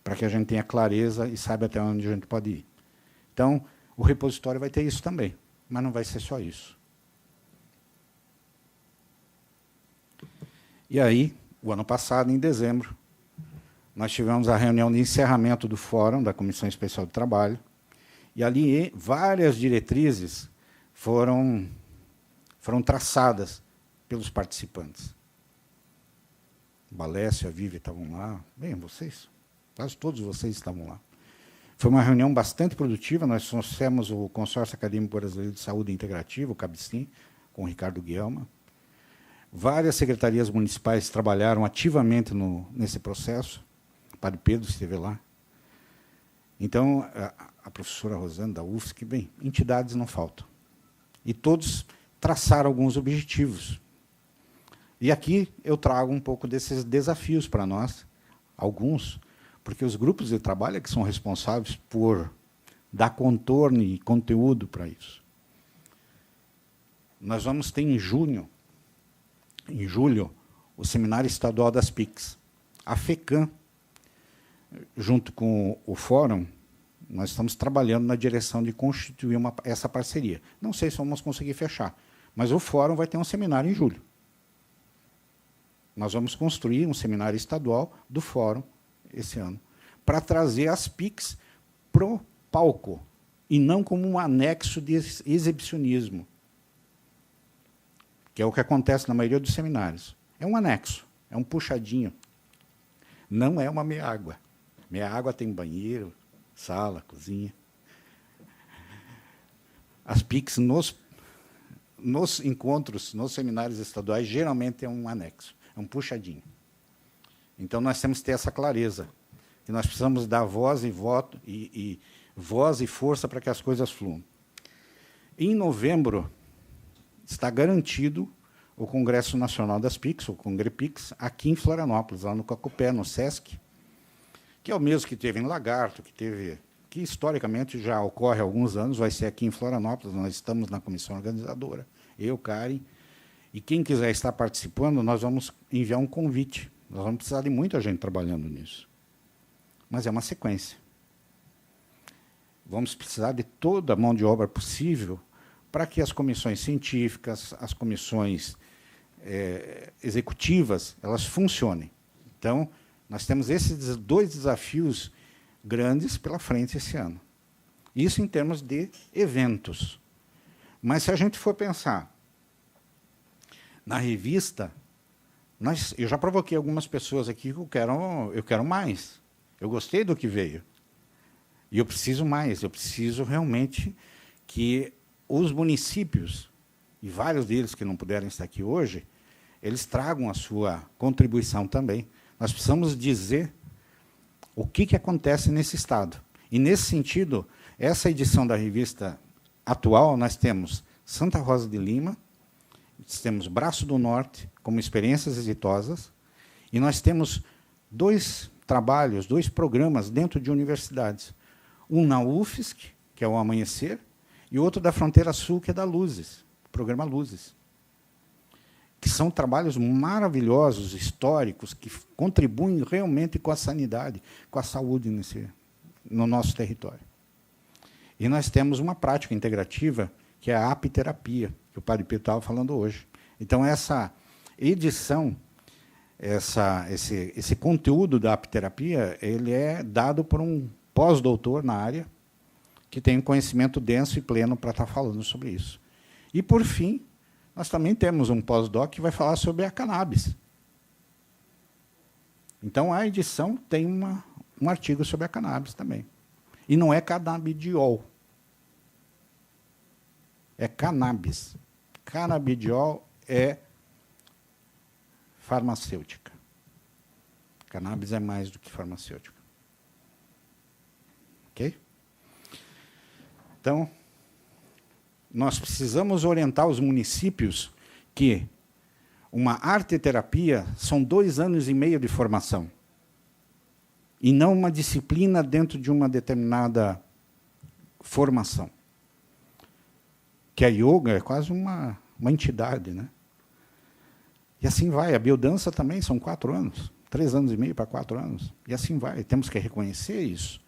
Para que a gente tenha clareza e saiba até onde a gente pode ir. Então, o repositório vai ter isso também, mas não vai ser só isso. E aí, o ano passado, em dezembro, nós tivemos a reunião de encerramento do Fórum da Comissão Especial de Trabalho, e ali várias diretrizes foram traçadas pelos participantes. O Balécio e a Vivi estavam lá. Bem, vocês, quase todos vocês estavam lá. Foi uma reunião bastante produtiva. Nós trouxemos o Consórcio Acadêmico Brasileiro de Saúde Integrativa, o CABCIM, com o Ricardo Guilherme. Várias secretarias municipais trabalharam ativamente nesse processo. O padre Pedro esteve lá. Então, a professora Rosana, da UFSC, bem, entidades não faltam. E todos traçaram alguns objetivos. E aqui eu trago um pouco desses desafios para nós, alguns, porque os grupos de trabalho é que são responsáveis por dar contorno e conteúdo para isso. Nós vamos ter em julho, o Seminário Estadual das PICs. A FECAM, junto com o Fórum, nós estamos trabalhando na direção de constituir essa parceria. Não sei se vamos conseguir fechar, mas o Fórum vai ter um seminário em julho. Nós vamos construir um seminário estadual do Fórum esse ano, para trazer as PICs para o palco, e não como um anexo de exibicionismo, que é o que acontece na maioria dos seminários. É um anexo, é um puxadinho. Não é uma meia-água. Meia-água tem banheiro, sala, cozinha. As PICs, nos encontros, nos seminários estaduais, geralmente é um anexo, é um puxadinho. Então, nós temos que ter essa clareza, que nós precisamos dar voz e voto, voz e força para que as coisas fluam. Em novembro, está garantido o Congresso Nacional das PICs, o Congrepix, aqui em Florianópolis, lá no Cacupé, no SESC, que é o mesmo que teve em Lagarto, que historicamente já ocorre há alguns anos, vai ser aqui em Florianópolis. Nós estamos na comissão organizadora, eu, Karen, e quem quiser estar participando, nós vamos enviar um convite. Nós vamos precisar de muita gente trabalhando nisso. Mas é uma sequência. Vamos precisar de toda a mão de obra possível para que as comissões científicas, as comissões executivas, elas funcionem. Então, nós temos esses 2 desafios grandes pela frente esse ano. Isso em termos de eventos. Mas, se a gente for pensar na revista, eu já provoquei algumas pessoas aqui que eu quero mais. Eu gostei do que veio. E eu preciso mais. Eu preciso realmente que os municípios, e vários deles que não puderam estar aqui hoje, eles tragam a sua contribuição também. Nós precisamos dizer o que acontece nesse estado. E, nesse sentido, essa edição da revista atual, nós temos Santa Rosa de Lima, temos Braço do Norte, como experiências exitosas, e nós temos 2 trabalhos, 2 programas dentro de universidades. Um na UFSC, que é o Amanhecer, e outro da Fronteira Sul, que é da Luzes, Programa Luzes, que são trabalhos maravilhosos, históricos, que contribuem realmente com a sanidade, com a saúde no nosso território. E nós temos uma prática integrativa, que é a apiterapia, que o Padre Pedro estava falando hoje. Então, essa edição, esse conteúdo da apiterapia, ele é dado por um pós-doutor na área, que tem um conhecimento denso e pleno para estar falando sobre isso. E, por fim, nós também temos um pós-doc que vai falar sobre a cannabis. Então, a edição tem um artigo sobre a cannabis também. E não é canabidiol. É cannabis. Canabidiol é farmacêutica. Cannabis é mais do que farmacêutica. Ok? Então, nós precisamos orientar os municípios que uma arteterapia são 2 anos e meio de formação. E não uma disciplina dentro de uma determinada formação. Que a yoga é quase uma entidade, né? E assim vai. A biodança também são 4 anos. 3 anos e meio para 4 anos. E assim vai. Temos que reconhecer isso.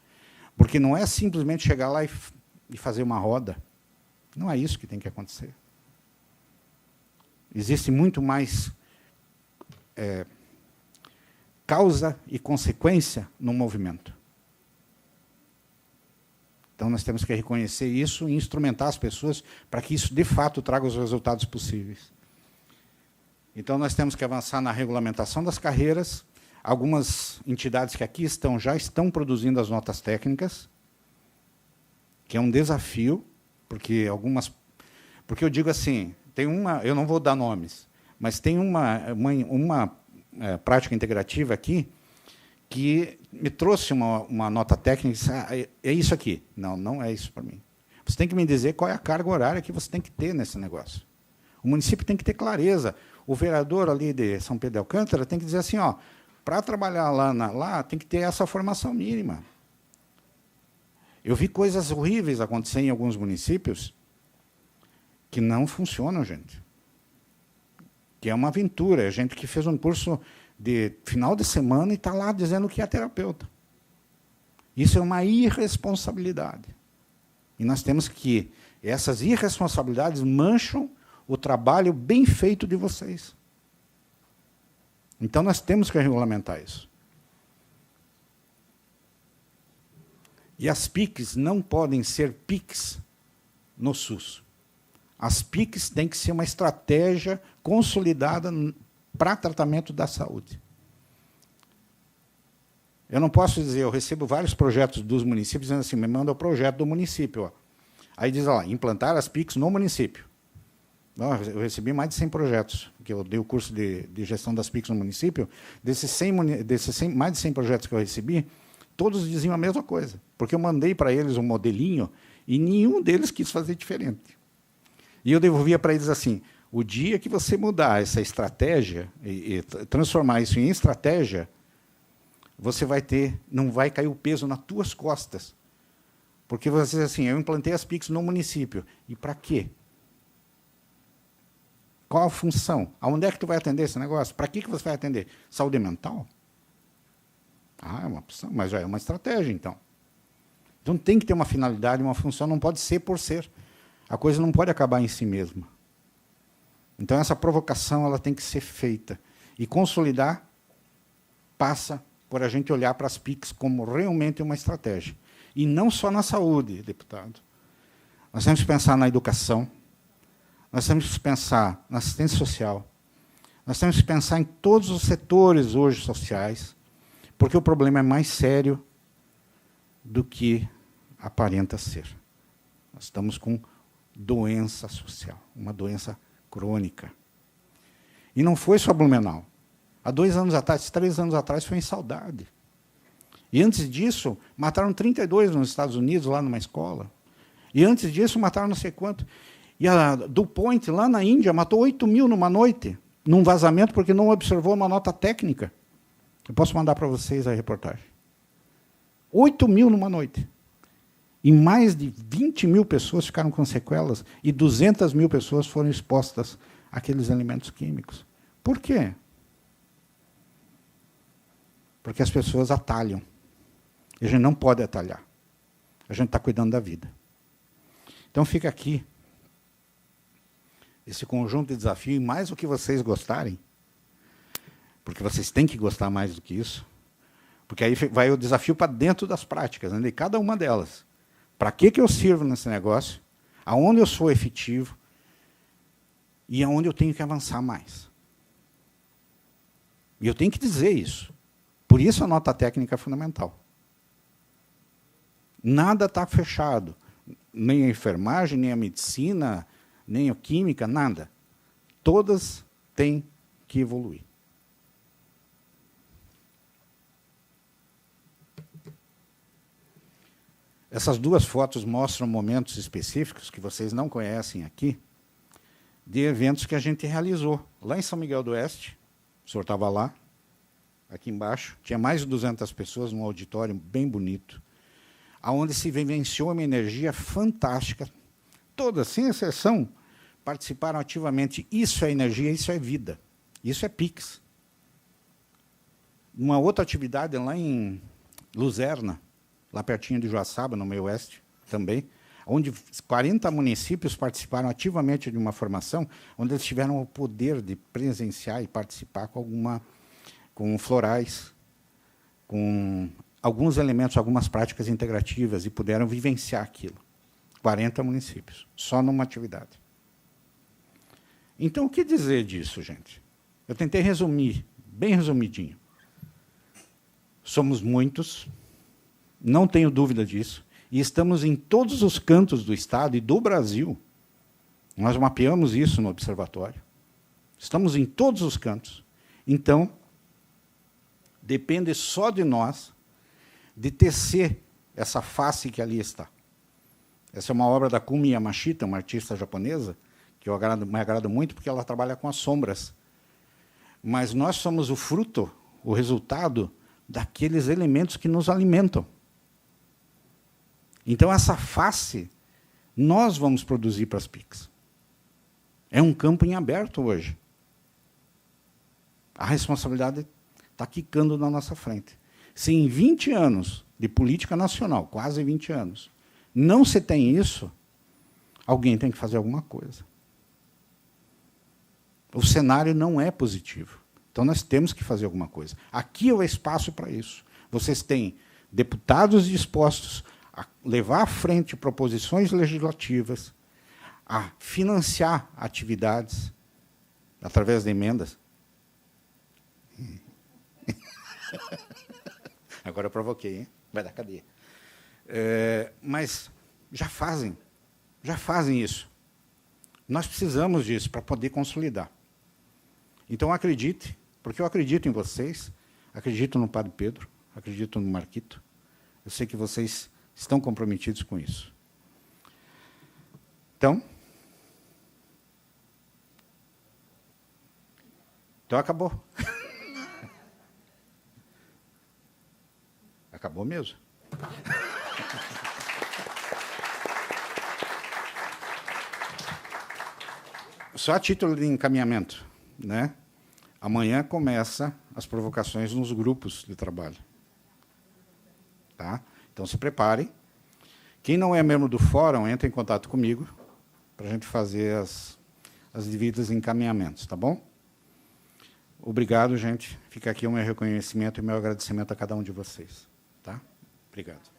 Porque não é simplesmente chegar lá e fazer uma roda. Não é isso que tem que acontecer. Existe muito mais causa e consequência no movimento. Então, nós temos que reconhecer isso e instrumentar as pessoas para que isso, de fato, traga os resultados possíveis. Então, nós temos que avançar na regulamentação das carreiras. Algumas entidades que aqui já estão produzindo as notas técnicas, que é um desafio, porque eu digo assim, eu não vou dar nomes, mas tem uma prática integrativa aqui que me trouxe uma nota técnica e disse, é isso aqui. Não, não é isso para mim. Você tem que me dizer qual é a carga horária que você tem que ter nesse negócio. O município tem que ter clareza. O vereador ali de São Pedro de Alcântara tem que dizer assim, para trabalhar lá tem que ter essa formação mínima. Eu vi coisas horríveis acontecer em alguns municípios que não funcionam, gente. Que é uma aventura. É gente que fez um curso de final de semana e está lá dizendo que é terapeuta. Isso é uma irresponsabilidade. E nós temos que... Essas irresponsabilidades mancham o trabalho bem feito de vocês. Então, nós temos que regulamentar isso. E as PICs não podem ser PICs no SUS. As PICs têm que ser uma estratégia consolidada para tratamento da saúde. Eu não posso dizer, eu recebo vários projetos dos municípios, dizendo assim, me manda o projeto do município. Aí diz lá, implantar as PICs no município. Eu recebi mais de 100 projetos, que eu dei o curso de gestão das PICs no município. Mais de 100 projetos que eu recebi, todos diziam a mesma coisa, porque eu mandei para eles um modelinho e nenhum deles quis fazer diferente. E eu devolvia para eles assim, o dia que você mudar essa estratégia e transformar isso em estratégia, você não vai cair o peso nas tuas costas. Porque você diz assim, eu implantei as PICs no município. E para quê? Qual a função? Aonde é que tu vai atender esse negócio? Para que você vai atender? Saúde mental? É uma opção, mas já é uma estratégia, então. Então tem que ter uma finalidade, uma função, não pode ser por ser. A coisa não pode acabar em si mesma. Então, essa provocação ela tem que ser feita. E consolidar passa por a gente olhar para as PICs como realmente uma estratégia. E não só na saúde, deputado. Nós temos que pensar na educação, nós temos que pensar na assistência social, nós temos que pensar em todos os setores hoje sociais, porque o problema é mais sério do que aparenta ser. Nós estamos com doença social, uma doença crônica. E não foi só Blumenau. Há 2 anos atrás, 3 anos atrás, foi em Saudade. E antes disso, mataram 32 nos Estados Unidos, lá numa escola. E antes disso, mataram não sei quanto. E a DuPont, lá na Índia, matou 8.000 numa noite, num vazamento, porque não observou uma nota técnica. Eu posso mandar para vocês a reportagem. 8.000 numa noite. E mais de 20 mil pessoas ficaram com sequelas e 200 mil pessoas foram expostas àqueles elementos químicos. Por quê? Porque as pessoas atalham. E a gente não pode atalhar. A gente está cuidando da vida. Então fica aqui esse conjunto de desafios, e mais o que vocês gostarem, porque vocês têm que gostar mais do que isso, porque aí vai o desafio para dentro das práticas, né, de cada uma delas. Para que eu sirvo nesse negócio? Aonde eu sou efetivo? E aonde eu tenho que avançar mais? E eu tenho que dizer isso. Por isso a nota técnica é fundamental. Nada está fechado. Nem a enfermagem, nem a medicina, nem a química, nada. Todas têm que evoluir. Essas duas fotos mostram momentos específicos que vocês não conhecem aqui, de eventos que a gente realizou. Lá em São Miguel do Oeste, o senhor estava lá, aqui embaixo, tinha mais de 200 pessoas num auditório bem bonito, onde se vivenciou uma energia fantástica. Todas, sem exceção, participaram ativamente. Isso é energia, isso é vida. Isso é PIX. Uma outra atividade lá em Luzerna, lá pertinho de Joaçaba, no meio oeste, também, onde 40 municípios participaram ativamente de uma formação, onde eles tiveram o poder de presenciar e participar com florais, com alguns elementos, algumas práticas integrativas, e puderam vivenciar aquilo. 40 municípios, só numa atividade. Então, o que dizer disso, gente? Eu tentei resumir, bem resumidinho. Somos muitos, não tenho dúvida disso, e estamos em todos os cantos do Estado e do Brasil. Nós mapeamos isso no observatório. Estamos em todos os cantos. Então, depende só de nós de tecer essa face que ali está. Essa é uma obra da Kumi Yamashita, uma artista japonesa, que me agrada muito, porque ela trabalha com as sombras. Mas nós somos o fruto, o resultado daqueles elementos que nos alimentam. Então, essa face, nós vamos produzir para as PICs. É um campo em aberto hoje. A responsabilidade está quicando na nossa frente. Se em 20 anos de política nacional, quase 20 anos, não se tem isso, alguém tem que fazer alguma coisa. O cenário não é positivo. Então, nós temos que fazer alguma coisa. Aqui é o espaço para isso. Vocês têm deputados dispostos a levar à frente proposições legislativas, a financiar atividades através de emendas. Agora eu provoquei, hein? Vai dar cadeia. Mas já fazem isso. Nós precisamos disso para poder consolidar. Então, acredite, porque eu acredito em vocês, acredito no Padre Pedro, acredito no Marquito. Eu sei que vocês estão comprometidos com isso. Então acabou. Acabou mesmo. Só a título de encaminhamento, né? Amanhã começa as provocações nos grupos de trabalho. Tá? Então, se preparem. Quem não é membro do fórum, entre em contato comigo para a gente fazer as devidas encaminhamentos, tá bom? Obrigado, gente. Fica aqui o meu reconhecimento e o meu agradecimento a cada um de vocês. Tá? Obrigado.